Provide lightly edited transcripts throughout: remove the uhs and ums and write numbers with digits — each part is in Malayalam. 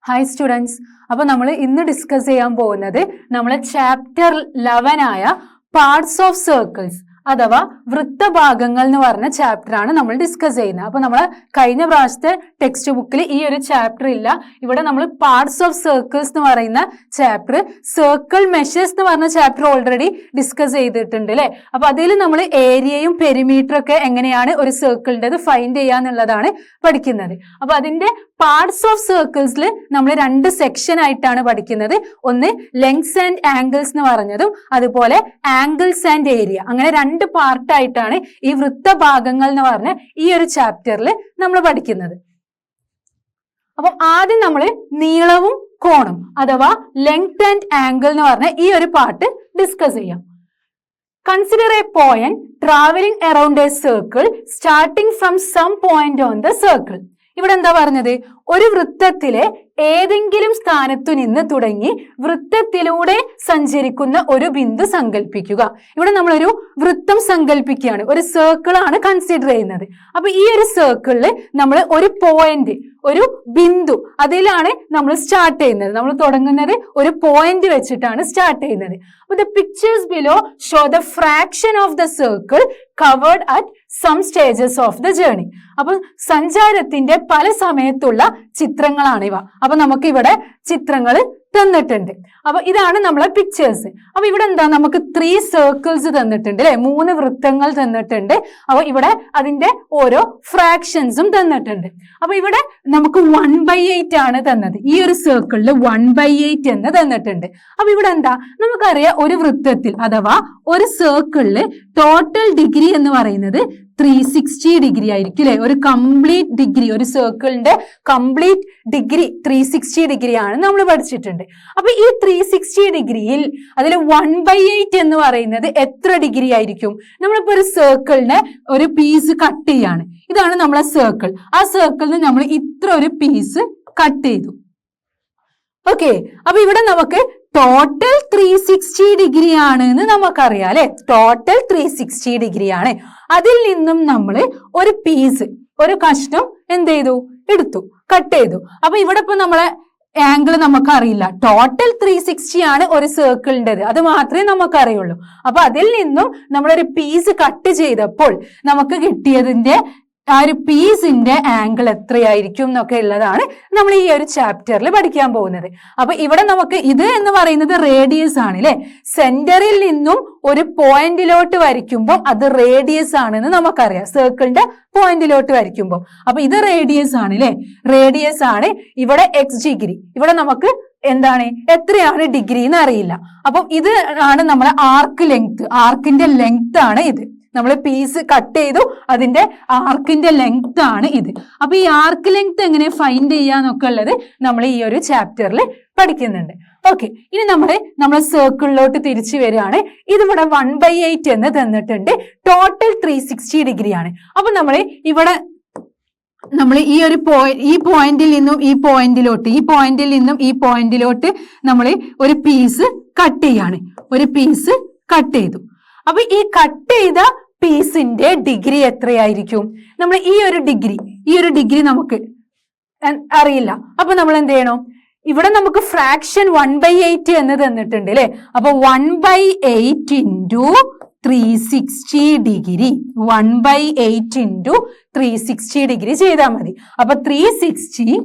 Hi students. അപ്പോൾ നമ്മൾ ഇന്ന് ഡിസ്കസ് ചെയ്യാൻ പോകുന്നത് നമ്മളെ ചാപ്റ്റർ 11 ആയ പാർട്സ് ഓഫ് സർക്കിൾസ് അഥവാ വൃത്തഭാഗങ്ങൾ എന്ന് പറഞ്ഞ ചാപ്റ്റർ ആണ് നമ്മൾ ഡിസ്കസ് ചെയ്യുന്നത്. അപ്പൊ നമ്മളെ കഴിഞ്ഞ പ്രാവശ്യത്തെ ടെക്സ്റ്റ് ബുക്കിൽ ഈ ഒരു ചാപ്റ്റർ ഇല്ല. ഇവിടെ നമ്മൾ പാർട്സ് ഓഫ് സർക്കിൾസ് എന്ന് പറയുന്ന ചാപ്റ്റർ, സർക്കിൾ മെഷേഴ്സ് എന്ന് പറഞ്ഞ ചാപ്റ്റർ ഓൾറെഡി ഡിസ്കസ് ചെയ്തിട്ടുണ്ട് അല്ലെ. അപ്പൊ അതിൽ നമ്മൾ ഏരിയയും പെരിമീറ്ററും ഒക്കെ എങ്ങനെയാണ് ഒരു സർക്കിളിൻ്റെത് ഫൈൻഡ് ചെയ്യാന്നുള്ളതാണ് പഠിക്കുന്നത്. അപ്പൊ അതിന്റെ പാർട്സ് ഓഫ് സർക്കിൾസിൽ നമ്മൾ 2 സെക്ഷൻ ആയിട്ടാണ് പഠിക്കുന്നത്. ഒന്ന് ലെങ്ത്സ് ആൻഡ് ആംഗിൾസ് എന്ന് പറഞ്ഞതും അതുപോലെ ആംഗിൾസ് ആൻഡ് ഏരിയ, അങ്ങനെ 2 പാർട്ടായിട്ടാണ് ഈ വൃത്തഭാഗങ്ങൾ എന്ന് പറഞ്ഞ ഈ ഒരു ചാപ്റ്ററിൽ നമ്മൾ പഠിക്കുന്നത്. അപ്പം ആദ്യം നമ്മൾ നീളവും കോണും അഥവാ ലെങ്ത് ആൻഡ് ആംഗിൾ എന്ന് പറഞ്ഞ ഈ ഒരു പാർട്ട് ഡിസ്കസ് ചെയ്യാം. Consider a point travelling around a circle starting from some point on the circle. ഇവിടെ എന്താ പറഞ്ഞത്? ഒരു വൃത്തത്തിലെ ഏതെങ്കിലും സ്ഥാനത്തു നിന്ന് തുടങ്ങി വൃത്തത്തിലൂടെ സഞ്ചരിക്കുന്ന ഒരു ബിന്ദു സങ്കല്പിക്കുക. ഇവിടെ നമ്മളൊരു വൃത്തം സങ്കല്പിക്കുകയാണ്, ഒരു സർക്കിൾ ആണ് കൺസിഡർ ചെയ്യുന്നത്. അപ്പൊ ഈ ഒരു സർക്കിളിൽ നമ്മൾ ഒരു പോയിന്റ്, ഒരു ബിന്ദു, അതിലാണ് നമ്മൾ സ്റ്റാർട്ട് ചെയ്യുന്നത്. നമ്മൾ തുടങ്ങുന്നത് ഒരു പോയിന്റ് വെച്ചിട്ടാണ് സ്റ്റാർട്ട് ചെയ്യുന്നത്. അപ്പൊ the pictures below show the fraction of the circle covered at some stages of the journey. അപ്പൊ സഞ്ചാരത്തിന്റെ പല സമയത്തുള്ള ചിത്രങ്ങളാണ് ഇവ. അപ്പൊ നമുക്ക് ഇവിടെ ചിത്രങ്ങൾ തന്നിട്ടുണ്ട്. അപ്പൊ ഇതാണ് നമ്മളെ പിക്ചേഴ്സ്. അപ്പൊ ഇവിടെ എന്താ, നമുക്ക് 3 സർക്കിൾസ് തന്നിട്ടുണ്ട് അല്ലെ, 3 വൃത്തങ്ങൾ തന്നിട്ടുണ്ട്. അപ്പൊ ഇവിടെ അതിന്റെ ഓരോ ഫ്രാക്ഷൻസും തന്നിട്ടുണ്ട്. അപ്പൊ ഇവിടെ നമുക്ക് 1/8 ആണ് തന്നത്. ഈ ഒരു സർക്കിളിൽ 1/8 എന്ന് തന്നിട്ടുണ്ട്. അപ്പൊ ഇവിടെ എന്താ, നമുക്കറിയാം ഒരു വൃത്തത്തിൽ അഥവാ ഒരു സർക്കിളിൽ ടോട്ടൽ ഡിഗ്രി എന്ന് പറയുന്നത് 360 ഡിഗ്രി ആയിരിക്കും അല്ലെ. ഒരു കംപ്ലീറ്റ് ഡിഗ്രി, ഒരു സർക്കിളിന്റെ കംപ്ലീറ്റ് ഡിഗ്രി 360 ഡിഗ്രി ആണ് നമ്മൾ പഠിച്ചിട്ടുണ്ട്. അപ്പൊ ഈ 360 ഡിഗ്രിയിൽ അതിൽ 1/8 എന്ന് പറയുന്നത് എത്ര ഡിഗ്രി ആയിരിക്കും? നമ്മളിപ്പോ ഒരു സർക്കിളിനെ ഒരു പീസ് കട്ട് ചെയ്യാണ്. ഇതാണ് നമ്മളെ സർക്കിൾ. ആ സർക്കിളിന് നമ്മൾ ഇത്ര ഒരു പീസ് കട്ട് ചെയ്തു. ഓക്കെ, അപ്പൊ ഇവിടെ നമുക്ക് ടോട്ടൽ 360 ഡിഗ്രി ആണ് എന്ന് നമുക്കറിയാം അല്ലെ. ടോട്ടൽ 360 ഡിഗ്രി ആണ്. അതിൽ നിന്നും നമ്മൾ ഒരു പീസ്, ഒരു കഷ്ണം എന്ത് ചെയ്തു? എടുത്തു, കട്ട് ചെയ്തു. അപ്പൊ ഇവിടെ ഇപ്പൊ നമ്മളെ ആംഗിൾ നമുക്കറിയില്ല. ടോട്ടൽ 360 ആണ് ഒരു സർക്കിളിൻ്റെത്, അത് മാത്രമേ നമുക്കറിയുള്ളൂ. അപ്പൊ അതിൽ നിന്നും നമ്മളൊരു പീസ് കട്ട് ചെയ്തപ്പോൾ നമുക്ക് കിട്ടിയതിന്റെ ആ ഒരു പീസിന്റെ ആംഗിൾ എത്രയായിരിക്കും എന്നൊക്കെ ഉള്ളതാണ് നമ്മൾ ഈ ഒരു ചാപ്റ്ററിൽ പഠിക്കാൻ പോകുന്നത്. അപ്പൊ ഇവിടെ നമുക്ക് ഇത് എന്ന് പറയുന്നത് റേഡിയസ് ആണ് അല്ലെ. സെന്ററിൽ നിന്നും ഒരു പോയിന്റിലോട്ട് വരയ്ക്കുമ്പോൾ അത് റേഡിയസ് ആണെന്ന് നമുക്കറിയാം, സർക്കിളിന്റെ പോയിന്റിലോട്ട് വരയ്ക്കുമ്പോൾ. അപ്പൊ ഇത് റേഡിയസ് ആണ് അല്ലെ, റേഡിയസ് ആണ്. ഇവിടെ x ഡിഗ്രി, ഇവിടെ നമുക്ക് എന്താണ്, എത്രയാണ് ഡിഗ്രി എന്ന് അറിയില്ല. അപ്പം ഇത് ആണ് നമ്മളെ ആർക്ക് ലെങ്ത്. ആർക്കിന്റെ ലെങ്ത് ആണ് ഇത്. നമ്മൾ പീസ് കട്ട് ചെയ്തു, അതിന്റെ ആർക്കിന്റെ ലെങ്ത് ആണ് ഇത്. അപ്പൊ ഈ ആർക്ക് ലെങ്ത് എങ്ങനെ ഫൈൻഡ് ചെയ്യാന്നൊക്കെ ഉള്ളത് നമ്മൾ ഈ ഒരു ചാപ്റ്ററിൽ പഠിക്കുന്നുണ്ട്. ഓക്കെ, ഇനി നമ്മളെ സർക്കിളിലോട്ട് തിരിച്ചു വരികയാണ്. ഇതിവിടെ 1/8 എന്ന് തന്നിട്ടുണ്ട്. ടോട്ടൽ 360 ഡിഗ്രി ആണ്. അപ്പൊ നമ്മൾ ഇവിടെ ഈ ഒരു ഈ പോയിന്റിൽ നിന്നും ഈ പോയിന്റിലോട്ട്, ഈ പോയിന്റിൽ നിന്നും ഈ പോയിന്റിലോട്ട് നമ്മൾ ഒരു പീസ് കട്ട് ചെയ്യാണ്. ഒരു പീസ് കട്ട് ചെയ്തു. അപ്പൊ ഈ കട്ട് ചെയ്ത പീസിന്റെ ഡിഗ്രി എത്രയായിരിക്കും? നമ്മൾ ഈ ഒരു ഡിഗ്രി നമുക്ക് അറിയില്ല. അപ്പൊ നമ്മൾ എന്ത് ചെയ്യണം? ഇവിടെ നമുക്ക് ഫ്രാക്ഷൻ 1/8 എന്ന് തന്നിട്ടുണ്ട് അല്ലെ. അപ്പൊ 1/8 ഇൻറ്റു 360 ഡിഗ്രി, 1/8 ഇൻറ്റു 360 ഡിഗ്രി ചെയ്താൽ മതി. അപ്പൊ 360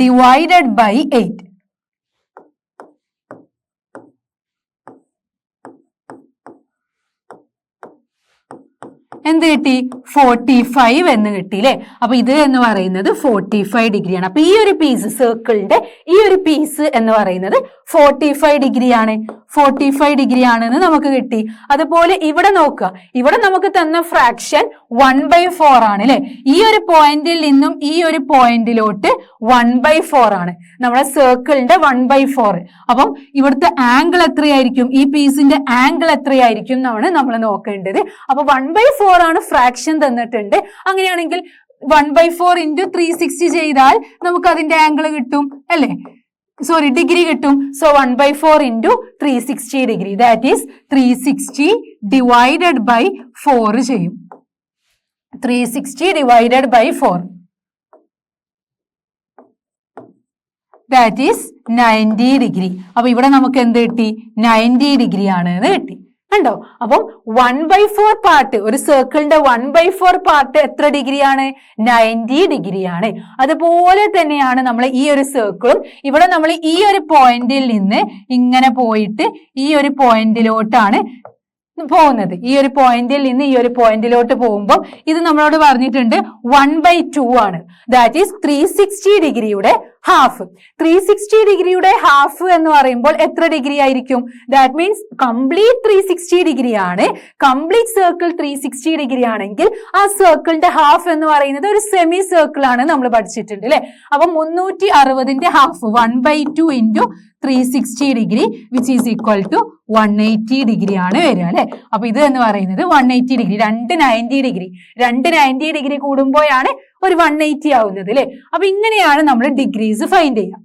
ഡിവൈഡഡ് ബൈ 8 എന്ത് കിട്ടി? 45 എന്ന് കിട്ടി അല്ലെ. അപ്പൊ ഇത് എന്ന് പറയുന്നത് 45 ഡിഗ്രിയാണ്. അപ്പൊ ഈ ഒരു പീസ്, സർക്കിളിന്റെ ഈ ഒരു പീസ് എന്ന് പറയുന്നത് 45 ഡിഗ്രിയാണ്. 45 ഡിഗ്രി ആണെന്ന് നമുക്ക് കിട്ടി. അതുപോലെ ഇവിടെ നോക്കുക, ഇവിടെ നമുക്ക് തന്ന ഫ്രാക്ഷൻ 1/4 ആണ് അല്ലെ. ഈ ഒരു പോയിന്റിൽ നിന്നും ഈ ഒരു പോയിന്റിലോട്ട് 1/4 ആണ് നമ്മുടെ സർക്കിളിന്റെ 1/4. അപ്പം ഇവിടുത്തെ ആംഗിൾ എത്രയായിരിക്കും? ഈ പീസിന്റെ ആംഗിൾ എത്രയായിരിക്കും എന്നാണ് നമ്മൾ നോക്കേണ്ടത്. അപ്പൊ 1/4 ആണ് ഫ്രാക്ഷൻ തന്നിട്ടുണ്ട്. അങ്ങനെയാണെങ്കിൽ 1/4 ഇൻറ്റു 360 ചെയ്താൽ നമുക്ക് അതിന്റെ ആംഗിൾ കിട്ടും അല്ലെ, സോറി ഡിഗ്രി കിട്ടും. So 1/4 into 360 degree, that is 360 divided by 4 ചെയ്യും. 360 divided by 4. That is 90 degree. അപ്പൊ ഇവിടെ നമുക്ക് എന്ത് കിട്ടി? 90 ഡിഗ്രി ആണ് എന്ന് കിട്ടി. കണ്ടോ? അപ്പം 1/4 പാർട്ട്, ഒരു സർക്കിളിന്റെ 1/4 പാർട്ട് എത്ര ഡിഗ്രിയാണ്? 90 ഡിഗ്രിയാണ്. അതുപോലെ തന്നെയാണ് നമ്മൾ ഈ ഒരു സർക്കിളും. ഇവിടെ നമ്മൾ ഈ ഒരു പോയിന്റിൽ നിന്ന് ഇങ്ങനെ പോയിട്ട് ഈ ഒരു പോയിന്റിലോട്ടാണ് പോകുന്നത്. ഈ ഒരു പോയിന്റിൽ നിന്ന് ഈ ഒരു പോയിന്റിലോട്ട് പോകുമ്പോൾ ഇത് നമ്മളോട് പറഞ്ഞിട്ടുണ്ട് 1/2 ആണ്. ദാറ്റ് ഈസ് 360 ഡിഗ്രിയുടെ ഹാഫ്. 360 ഡിഗ്രിയുടെ ഹാഫ് എന്ന് പറയുമ്പോൾ എത്ര ഡിഗ്രി ആയിരിക്കും? ദാറ്റ് മീൻസ് കംപ്ലീറ്റ് 360 ഡിഗ്രി ആണ്. കംപ്ലീറ്റ് സർക്കിൾ 360 ഡിഗ്രി ആണെങ്കിൽ ആ സർക്കിളിന്റെ ഹാഫ് എന്ന് പറയുന്നത് ഒരു സെമി സർക്കിൾ ആണ് നമ്മൾ പഠിച്ചിട്ടുണ്ട് അല്ലെ. അപ്പൊ 360ന്റെ half 1/2 into 360 degree which is equal to 180 degree ആണ് വരിക അല്ലെ. അപ്പൊ ഇത് എന്ന് പറയുന്നത് 180 ഡിഗ്രി, രണ്ട് 90 ഡിഗ്രി കൂടുമ്പോഴാണ് ഒരു 180 ആവുന്നത് അല്ലെ. അപ്പൊ ഇങ്ങനെയാണ് നമ്മൾ ഡിഗ്രീസ് ഫൈൻഡ് ചെയ്യുക.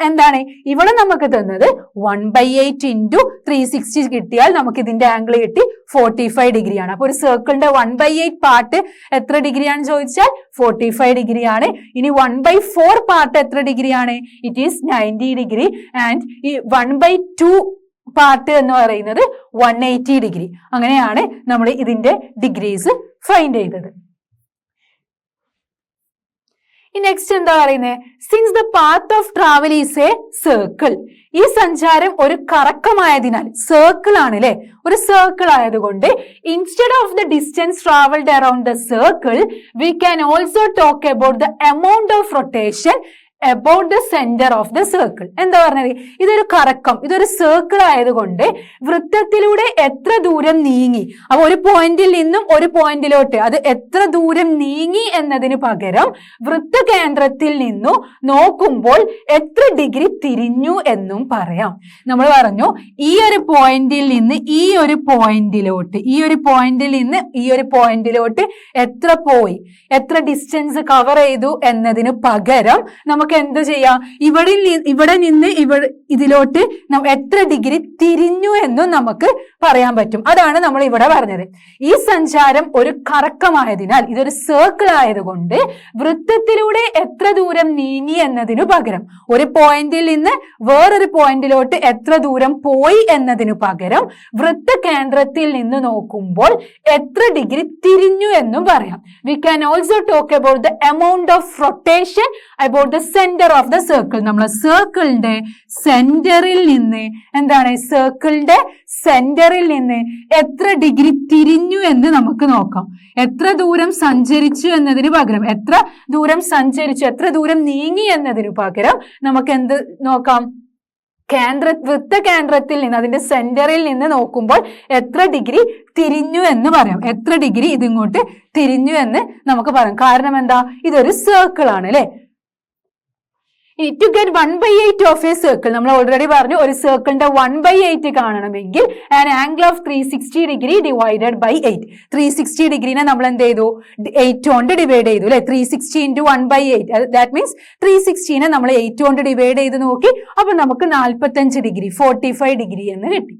എന്താണ് ഇവിടെ നമുക്ക് തന്നത്? 1/8 ഇൻറ്റു 360 കിട്ടിയാൽ നമുക്ക് ഇതിന്റെ ആംഗിൾ കിട്ടി 45 ഡിഗ്രിയാണ്. അപ്പൊ ഒരു സർക്കിളിന്റെ 1/8 പാർട്ട് എത്ര ഡിഗ്രിയാണെന്ന് ചോദിച്ചാൽ 45 ഡിഗ്രിയാണ്. ഇനി 1/4 പാർട്ട് എത്ര ഡിഗ്രിയാണ്? It is 90 degree. ആൻഡ് ഈ 1/2 പാർട്ട് എന്ന് പറയുന്നത് 180 ഡിഗ്രി. അങ്ങനെയാണ് നമ്മൾ ഇതിന്റെ ഡിഗ്രീസ് ഫൈൻഡ് ചെയ്തത്. നെക്സ്റ്റ് എന്താ പറയുന്നത്? Since the path of travel is A circle, ഈ സഞ്ചാരം ഒരു കറക്കമായതിനാൽ സർക്കിൾ ആണ് അല്ലെ, ഒരു സർക്കിൾ ആയതുകൊണ്ട് instead of the distance travelled around the circle we can also talk about the amount of rotation about the center of the circle. എന്താ പറഞ്ഞത്? ഇതൊരു കറക്കം, ഇതൊരു സർക്കിൾ ആയതുകൊണ്ട് വൃത്തത്തിലൂടെ എത്ര ദൂരം നീങ്ങി, അപ്പൊ ഒരു പോയിന്റിൽ നിന്നും ഒരു പോയിന്റിലോട്ട് അത് എത്ര ദൂരം നീങ്ങി എന്നതിന് പകരം വൃത്ത കേന്ദ്രത്തിൽ നിന്നും നോക്കുമ്പോൾ എത്ര ഡിഗ്രി തിരിഞ്ഞു എന്നും പറയാം. നമ്മൾ പറഞ്ഞു ഈ ഒരു പോയിന്റിൽ നിന്ന് ഈ ഒരു പോയിന്റിലോട്ട്, ഈ ഒരു പോയിന്റിൽ നിന്ന് ഈ ഒരു പോയിന്റിലോട്ട് എത്ര പോയി, എത്ര ഡിസ്റ്റൻസ് കവർ ചെയ്തു എന്നതിന് പകരം നമുക്ക് എന്ത് ചെയ്യാം? ഇവിടെ നിന്ന് ഇതിലോട്ട് എത്ര ഡിഗ്രി തിരിഞ്ഞു എന്നും നമുക്ക് പറയാൻ പറ്റും. അതാണ് നമ്മൾ ഇവിടെ പറഞ്ഞത്. ഈ സഞ്ചാരം ഒരു കറക്കമായതിനാൽ, ഇതൊരു സർക്കിൾ ആയതുകൊണ്ട് വൃത്തത്തിലൂടെ എത്ര ദൂരം നീങ്ങി എന്നതിനു പകരം ഒരു പോയിന്റിൽ നിന്ന് വേറൊരു പോയിന്റിലോട്ട് എത്ര ദൂരം പോയി എന്നതിനു പകരം വൃത്ത കേന്ദ്രത്തിൽ നിന്ന് നോക്കുമ്പോൾ എത്ര ഡിഗ്രി തിരിഞ്ഞു എന്നും പറയാം. We can also talk about the amount of rotation about the centre of the circle. നമ്മളെ സർക്കിളിന്റെ സെന്ററിൽ നിന്ന് എന്താണ്, സർക്കിളിന്റെ സെന്ററിൽ നിന്ന് എത്ര ഡിഗ്രി തിരിഞ്ഞു എന്ന് നമുക്ക് നോക്കാം. എത്ര ദൂരം സഞ്ചരിച്ചു എന്നതിന് പകരം, എത്ര ദൂരം സഞ്ചരിച്ചു, എത്ര ദൂരം നീങ്ങി എന്നതിന് പകരം നമുക്ക് എന്ത് നോക്കാം? വൃത്ത കേന്ദ്രത്തിൽ നിന്ന്, അതിന്റെ സെന്ററിൽ നിന്ന് നോക്കുമ്പോൾ എത്ര ഡിഗ്രി തിരിഞ്ഞു എന്ന് പറയാം. എത്ര ഡിഗ്രി ഇതിങ്ങോട്ട് തിരിഞ്ഞു എന്ന് നമുക്ക് പറയാം. കാരണം എന്താ? ഇതൊരു സർക്കിൾ ആണ് അല്ലെ. To get 1/8 of a circle, നമ്മൾ ഓൾറെഡി പറഞ്ഞു ഒരു സർക്കിളിന്റെ 1/8 കാണണമെങ്കിൽ an angle of 360 degree divided by 8. 360 ഡിഗ്രീനെ നമ്മൾ എന്ത് ചെയ്തു? 8 കൊണ്ട് ഡിവൈഡ് ചെയ്തു അല്ലെ. 360 into 1/8, ദാറ്റ് മീൻസ് 360നെ നമ്മൾ 8 കൊണ്ട് ഡിവൈഡ് ചെയ്ത് നോക്കി. അപ്പൊ നമുക്ക് 45 ഡിഗ്രി, 45 ഡിഗ്രി എന്ന് കിട്ടി.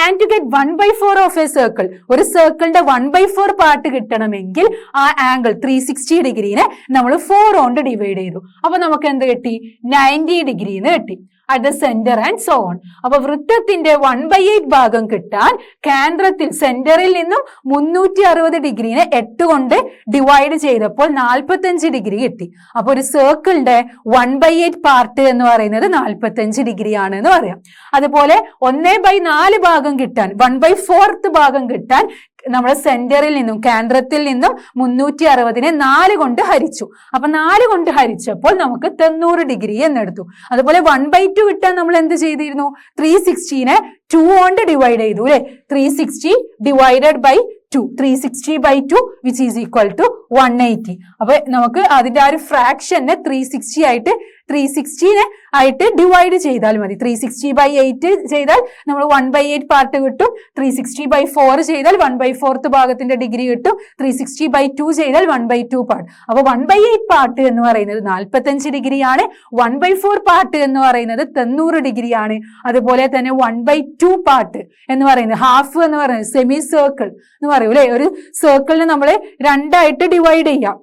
And to get 1/4 of a circle, ഒരു സർക്കിളിന്റെ 1/4 പാർട്ട് കിട്ടണമെങ്കിൽ ആ ആംഗിൾ 360 ഡിഗ്രീനെ നമ്മൾ 4 കൊണ്ട് ഡിവൈഡ് ചെയ്തു. അപ്പൊ നമുക്ക് എന്ത് കിട്ടി? 90 ഡിഗ്രി എന്ന് കിട്ടി. at the center and so on. അപ്പൊ വൃത്തത്തിന്റെ 1/8 ഭാഗം കിട്ടാൻ കേന്ദ്രത്തിൽ സെന്ററിൽ നിന്നും 360 ഡിഗ്രീനെ 8 കൊണ്ട് ഡിവൈഡ് ചെയ്തപ്പോൾ 45 ഡിഗ്രി കിട്ടി. അപ്പൊ ഒരു സർക്കിളിന്റെ 1/8 പാർട്ട് എന്ന് പറയുന്നത് 45 ഡിഗ്രി ആണ് എന്ന് പറയാം. അതുപോലെ 1/4 ഭാഗം കിട്ടാൻ, 1/4 ഭാഗം കിട്ടാൻ നമ്മുടെ സെന്ററിൽ നിന്നും കേന്ദ്രത്തിൽ നിന്നും 360നെ 4 കൊണ്ട് ഹരിച്ചു. അപ്പൊ 4 കൊണ്ട് ഹരിച്ചപ്പോൾ നമുക്ക് 90 ഡിഗ്രി എന്നെടുത്തു. അതുപോലെ 1/2 കിട്ടാൻ നമ്മൾ എന്ത് ചെയ്തിരുന്നു? 360നെ 2 കൊണ്ട് ഡിവൈഡ് ചെയ്തു അല്ലെ. 360 divided by 2, 360/2 which is equal to 180. അപ്പൊ നമുക്ക് അതിന്റെ ആ ഒരു ഫ്രാക്ഷനെ 360 ആയിട്ട് 360നെ ആയിട്ട് ഡിവൈഡ് ചെയ്താൽ മതി. 360/8 ചെയ്താൽ നമ്മൾ 1/8 പാർട്ട് കിട്ടും. 360/4 ചെയ്താൽ 1/4 ഭാഗത്തിന്റെ ഡിഗ്രി കിട്ടും. 360/2 ചെയ്താൽ 1/2 പാർട്ട്. അപ്പൊ 1/8 പാർട്ട് എന്ന് പറയുന്നത് 45 ഡിഗ്രിയാണ്. 1/4 പാർട്ട് എന്ന് പറയുന്നത് 90 ഡിഗ്രിയാണ്. അതുപോലെ തന്നെ 1/2 പാർട്ട് എന്ന് പറയുന്നത്, ഹാഫ് എന്ന് പറയുന്നത് സെമി സർക്കിൾ എന്ന് പറയും അല്ലെ. ഒരു സർക്കിളിനെ നമ്മൾ രണ്ടായിട്ട് ഡിവൈഡ് ചെയ്യാം.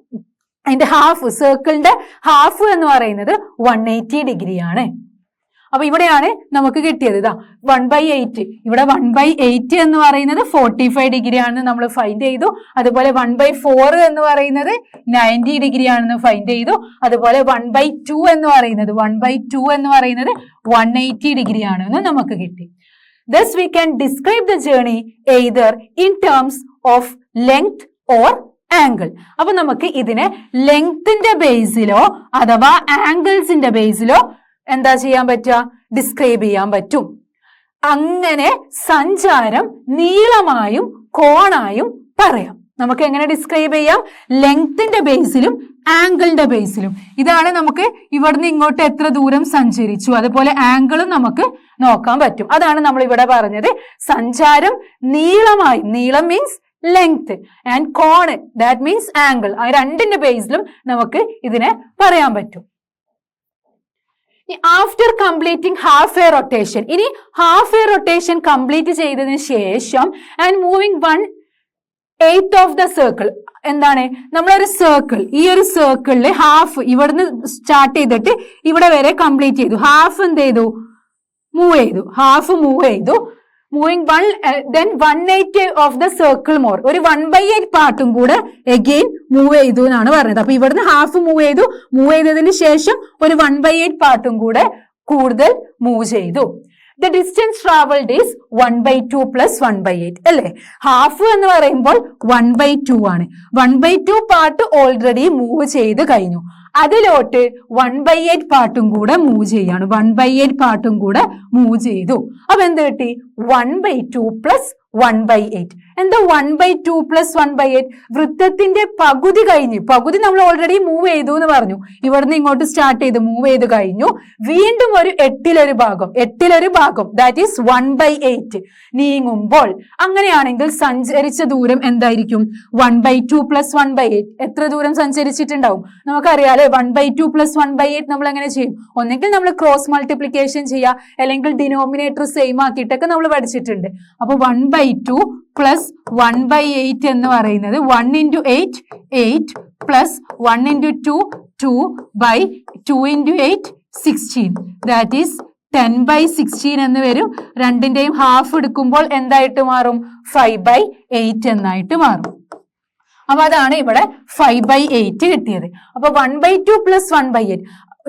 അതിന്റെ ഹാഫ്, സർക്കിളിന്റെ ഹാഫ് എന്ന് പറയുന്നത് 180 ഡിഗ്രിയാണ്. അപ്പൊ ഇവിടെയാണ് നമുക്ക് കിട്ടിയത്. ഇതാ 1/8. ഇവിടെ 1/8 എന്ന് പറയുന്നത് 45 ഡിഗ്രി ആണെന്ന് നമ്മൾ ഫൈൻഡ് ചെയ്തു. അതുപോലെ 1/4 എന്ന് പറയുന്നത് 90 ഡിഗ്രി ആണെന്ന് ഫൈൻഡ് ചെയ്തു. അതുപോലെ 1/2 എന്ന് പറയുന്നത് 180 ഡിഗ്രി ആണെന്ന് നമുക്ക് കിട്ടി. Thus we can describe the journey either in terms of length or angle. അപ്പൊ നമുക്ക് ഇതിനെ ലെങ്ത്തിന്റെ ബേസിലോ അഥവാ ആംഗിൾസിന്റെ ബേസിലോ എന്താ ചെയ്യാൻ പറ്റുക? ഡിസ്ക്രൈബ് ചെയ്യാൻ പറ്റും. അങ്ങനെ സഞ്ചാരം നീളമായും കോണായും പറയാം. നമുക്ക് എങ്ങനെ ഡിസ്ക്രൈബ് ചെയ്യാം? ലെങ്ത്തിന്റെ ബേസിലും ആംഗിളിന്റെ ബേസിലും. ഇതാണ് നമുക്ക് ഇവിടുന്ന് ഇങ്ങോട്ട് എത്ര ദൂരം സഞ്ചരിച്ചു, അതുപോലെ ആംഗിളും നമുക്ക് നോക്കാൻ പറ്റും. അതാണ് നമ്മൾ ഇവിടെ പറഞ്ഞത്. സഞ്ചാരം നീളമായി, നീളം means length, and cone that means angle. ആ രണ്ടിന്റെ ബേസിലും നമുക്ക് ഇതിനെ പറയാൻ പറ്റും. After completing half A rotation, ഇനി ഹാഫ് എ റൊട്ടേഷൻ കംപ്ലീറ്റ് ചെയ്തതിന് ശേഷം and moving 1/8 of the circle. എന്താണ്? നമ്മളൊരു സർക്കിൾ, ഈ ഒരു സർക്കിളില് ഹാഫ് ഇവിടുന്ന് സ്റ്റാർട്ട് ചെയ്തിട്ട് ഇവിടെ വരെ കംപ്ലീറ്റ് ചെയ്തു. ഹാഫ് എന്ത് ചെയ്തു? മൂവ് ചെയ്തു. ഹാഫ് മൂവ് ചെയ്തു. Moving 1/8 of the circle more, ഒരു 1/8 പാർട്ടും കൂടെ അഗെയിൻ മൂവ് ചെയ്തു എന്നാണ് പറഞ്ഞത്. അപ്പൊ ഇവിടുന്ന് ഹാഫ് മൂവ് ചെയ്തു. മൂവ് ചെയ്തതിന് ശേഷം ഒരു 1/8 പാർട്ടും കൂടെ കൂടുതൽ മൂവ് ചെയ്തു. The distance traveled is 1/2 plus 1/8 അല്ലേ? ഹാഫ് എന്ന് പറയുമ്പോൾ 1/2 ആണ്. 1/2 പാർട്ട് ഓൾറെഡി മൂവ് ചെയ്ത് കഴിഞ്ഞു. അതിലോട്ട് 1/8 പാർട്ടും കൂടെ മൂവ് ചെയ്യാണ്. 1/8 പാർട്ടും കൂടെ മൂവ് ചെയ്തു. അപ്പൊ എന്ത് കിട്ടി? 1/2 പ്ലസ് 1/8. എന്താ 1/2 പ്ലസ് 1/8? വൃത്തത്തിന്റെ പകുതി കഴിഞ്ഞു. പകുതി നമ്മൾ ഓൾറെഡി മൂവ് ചെയ്തു എന്ന് പറഞ്ഞു. ഇവിടുന്ന് ഇങ്ങോട്ട് സ്റ്റാർട്ട് ചെയ്ത് മൂവ് ചെയ്ത് കഴിഞ്ഞു. വീണ്ടും ഒരു 8-ലൊരു ഭാഗം ദാറ്റ് ഈസ് 1/8 നീങ്ങുമ്പോൾ, അങ്ങനെയാണെങ്കിൽ സഞ്ചരിച്ച ദൂരം എന്തായിരിക്കും? 1/2 പ്ലസ് 1/8. എത്ര ദൂരം സഞ്ചരിച്ചിട്ടുണ്ടാവും? നമുക്കറിയാലേ 1/2 പ്ലസ് 1/8 നമ്മൾ എങ്ങനെ ചെയ്യും? ഒന്നെങ്കിൽ നമ്മൾ ക്രോസ് മൾട്ടിപ്ലിക്കേഷൻ ചെയ്യുക, അല്ലെങ്കിൽ ഡിനോമിനേറ്റർ സെയിം ആക്കിയിട്ടൊക്കെ നമ്മൾ പഠിച്ചിട്ടുണ്ട്. അപ്പൊ 1/2 പ്ലസ് 1/8 എന്ന് പറയുന്നത് 1 into 8 8 plus 1 into 2 2/2 into 8 16. That is 10/16 എന്ന് വരും. രണ്ടിന്റെയും ഹാഫ് എടുക്കുമ്പോൾ എന്തായിട്ട് മാറും? 5/8 എന്നായിട്ട് മാറും. അപ്പൊ അതാണ് ഇവിടെ 5/8 കിട്ടിയത്. അപ്പൊ 1/2 പ്ലസ് 1/8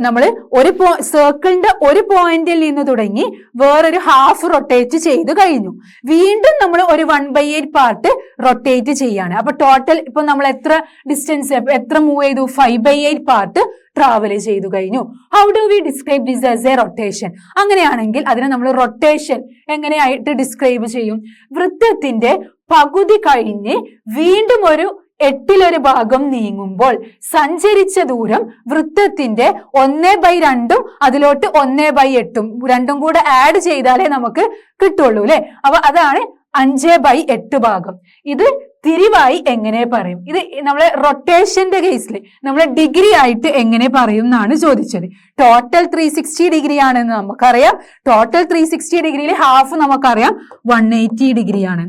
നമ്മൾ ഒരു സർക്കിളിന്റെ ഒരു പോയിന്റിൽ നിന്ന് തുടങ്ങി വേറൊരു ഹാഫ് റൊട്ടേറ്റ് ചെയ്ത് കഴിഞ്ഞു. വീണ്ടും നമ്മൾ ഒരു 1/8 പാർട്ട് റൊട്ടേറ്റ് ചെയ്യാണ്. അപ്പൊ ടോട്ടൽ ഇപ്പൊ നമ്മൾ എത്ര ഡിസ്റ്റൻസ്, എത്ര മൂവ് ചെയ്തു? 5/8 പാർട്ട് ട്രാവൽ ചെയ്തു കഴിഞ്ഞു. How do we describe this as A rotation? അങ്ങനെയാണെങ്കിൽ അതിനെ നമ്മൾ റൊട്ടേഷൻ എങ്ങനെയായിട്ട് ഡിസ്ക്രൈബ് ചെയ്യും? വൃത്തത്തിന്റെ പകുതി കഴിഞ്ഞ് വീണ്ടും ഒരു 8-ലൊരു ഭാഗം നീങ്ങുമ്പോൾ സഞ്ചരിച്ച ദൂരം വൃത്തത്തിന്റെ 1/2 അതിലോട്ട് 1/8 രണ്ടും കൂടെ ആഡ് ചെയ്താലേ നമുക്ക് കിട്ടുള്ളൂ അല്ലെ? അപ്പൊ അതാണ് 5/8 ഭാഗം. ഇത് തിരിവായി എങ്ങനെ പറയും? ഇത് നമ്മളെ റൊട്ടേഷന്റെ കേസിൽ നമ്മൾ ഡിഗ്രി ആയിട്ട് എങ്ങനെ പറയും എന്നാണ് ചോദിച്ചത്. ടോട്ടൽ 360 ഡിഗ്രി ആണെന്ന് നമുക്കറിയാം. ടോട്ടൽ 360 ഡിഗ്രിയിൽ ഹാഫ് നമുക്കറിയാം 180 ഡിഗ്രിയാണ്.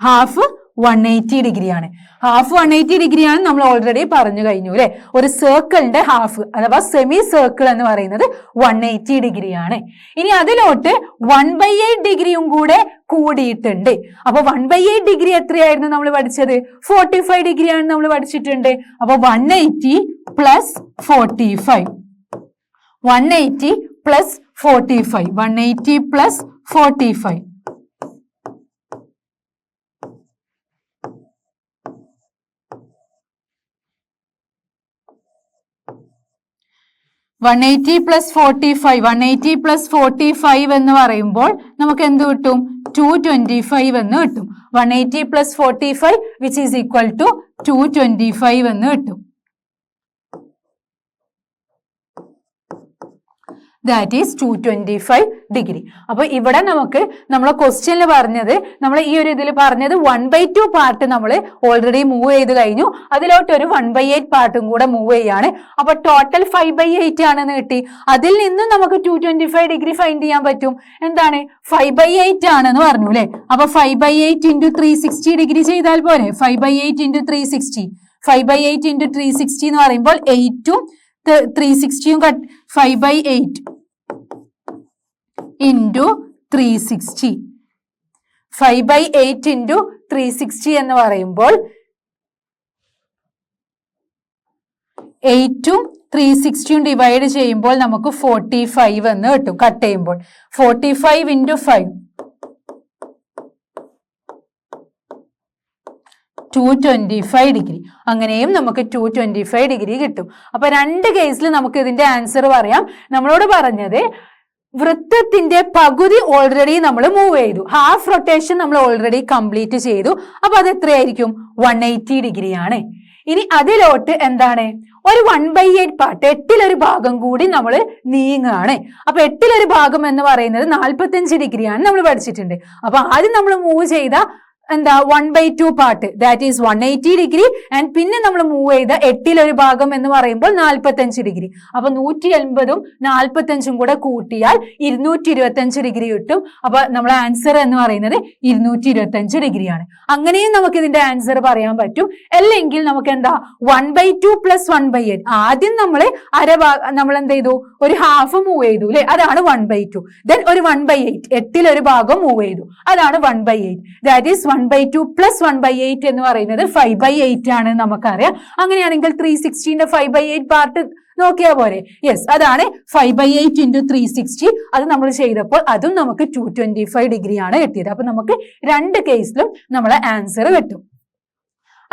ഹാഫ് 180 ഡിഗ്രിയാണ്. ഹാഫ് 180 ഡിഗ്രിയാണ് നമ്മൾ ഓൾറെഡി പറഞ്ഞു കഴിഞ്ഞു അല്ലെ? ഒരു സർക്കിളിന്റെ ഹാഫ് അഥവാ സെമി സർക്കിൾ എന്ന് പറയുന്നത് 180 ഡിഗ്രിയാണ്. ഇനി അതിലോട്ട് 1/8 ഡിഗ്രിയും കൂടെ കൂടിയിട്ടുണ്ട്. അപ്പൊ 1/8 ഡിഗ്രി എത്രയായിരുന്നു നമ്മൾ പഠിച്ചത്? 45 ഡിഗ്രിയാണ് നമ്മൾ പഠിച്ചിട്ടുണ്ട്. അപ്പൊ 180 പ്ലസ് 45 180 പ്ലസ് 45 180 പ്ലസ് 45 180 പ്ലസ് 45 എന്ന് പറയുമ്പോൾ നമുക്ക് എന്ത് കിട്ടും? 225 എന്ന് കിട്ടും. 180 plus 45 which is equal to 225 എന്ന് കിട്ടും. That is 225 degree. അപ്പൊ ഇവിടെ നമുക്ക് നമ്മളെ ക്വസ്റ്റ്യനിൽ പറഞ്ഞത്, നമ്മൾ ഈ ഒരു ഇതിൽ പറഞ്ഞത് 1/2 പാർട്ട് നമ്മൾ ഓൾറെഡി മൂവ് ചെയ്ത് കഴിഞ്ഞു. അതിലോട്ട് ഒരു 1/8 പാർട്ടും കൂടെ മൂവ് ചെയ്യാണ്. അപ്പൊ ടോട്ടൽ 5/8 ആണെന്ന് കിട്ടി. അതിൽ നിന്നും നമുക്ക് 225 ഡിഗ്രി ഫൈൻഡ് ചെയ്യാൻ പറ്റും. എന്താണ്? 5/8 ആണെന്ന് പറഞ്ഞു അല്ലെ? അപ്പൊ 5/8 into 360 ഡിഗ്രി ചെയ്താൽ പോരെ? 5/8 into 360 5/8 into 360 എന്ന് പറയുമ്പോൾ 8ഉം 360യും 5/8 into 360. 5/8 into 360 എന്ന് പറയുമ്പോൾ 8ഉം 360യും ഡിവൈഡ് ചെയ്യുമ്പോൾ നമുക്ക് 45 എന്ന് കിട്ടും. കട്ട് ചെയ്യുമ്പോൾ 45 into 5 225 ഡിഗ്രി. അങ്ങനെയും നമുക്ക് 225 ഡിഗ്രി കിട്ടും. അപ്പൊ രണ്ട് കേസിൽ നമുക്ക് ഇതിന്റെ ആൻസർ പറയാം. നമ്മളോട് പറഞ്ഞത് വൃത്തത്തിന്റെ പകുതി ഓൾറെഡി നമ്മൾ മൂവ് ചെയ്തു, ഹാഫ് റൊട്ടേഷൻ നമ്മൾ ഓൾറെഡി കംപ്ലീറ്റ് ചെയ്തു. അപ്പൊ അത് എത്രയായിരിക്കും? 180 ഡിഗ്രിയാണ്. ഇനി അതിലോട്ട് എന്താണ്, ഒരു 1/8 പാർട്ട്, 8ൽ1 ഭാഗം കൂടി നമ്മൾ നീങ്ങുകയാണ്. അപ്പൊ 8ൽ1 ഭാഗം എന്ന് പറയുന്നത് 45 ഡിഗ്രിയാണ് നമ്മൾ പഠിച്ചിട്ടുണ്ട്. അപ്പൊ ആദ്യം നമ്മൾ മൂവ് ചെയ്ത എന്താ 1/2 part, that is 180 degree. And പിന്നെ നമ്മൾ മൂവ് ചെയ്ത 8ൽ1 ഭാഗം എന്ന് പറയുമ്പോൾ 45 ഡിഗ്രി. അപ്പൊ 180ഉം 45ഉം കൂടെ കൂട്ടിയാൽ 225 ഡിഗ്രി കിട്ടും. അപ്പൊ നമ്മളെ ആൻസർ എന്ന് പറയുന്നത് 225 ഡിഗ്രിയാണ്. അങ്ങനെയും നമുക്ക് ഇതിന്റെ ആൻസർ പറയാൻ പറ്റും. അല്ലെങ്കിൽ നമുക്ക് എന്താ 1/2 + 1/8, ആദ്യം നമ്മൾ നമ്മൾ എന്ത് ചെയ്തു, ഒരു ഹാഫ് മൂവ് ചെയ്തു അല്ലെ, അതാണ് 1/2. ദെൻ ഒരു 1/8, 8ൽ1 ഭാഗം മൂവ് ചെയ്തു, അതാണ് 1/8. ദാറ്റ് ഈസ് 1/2 + 1/8 എന്ന് പറയുന്നത് 5/8 ആണ് നമുക്കറിയാം. അങ്ങനെയാണെങ്കിൽ 360ന്റെ 5/8 പാർട്ട് നോക്കിയാ പോരെ? യെസ്, അതാണ് 5/8 into 360. അത് നമ്മൾ ചെയ്തപ്പോൾ അതും നമുക്ക് 225 ഡിഗ്രിയാണ് കിട്ടിയത്. അപ്പൊ നമുക്ക് രണ്ട് കേസിലും നമ്മളെ ആൻസർ കിട്ടും.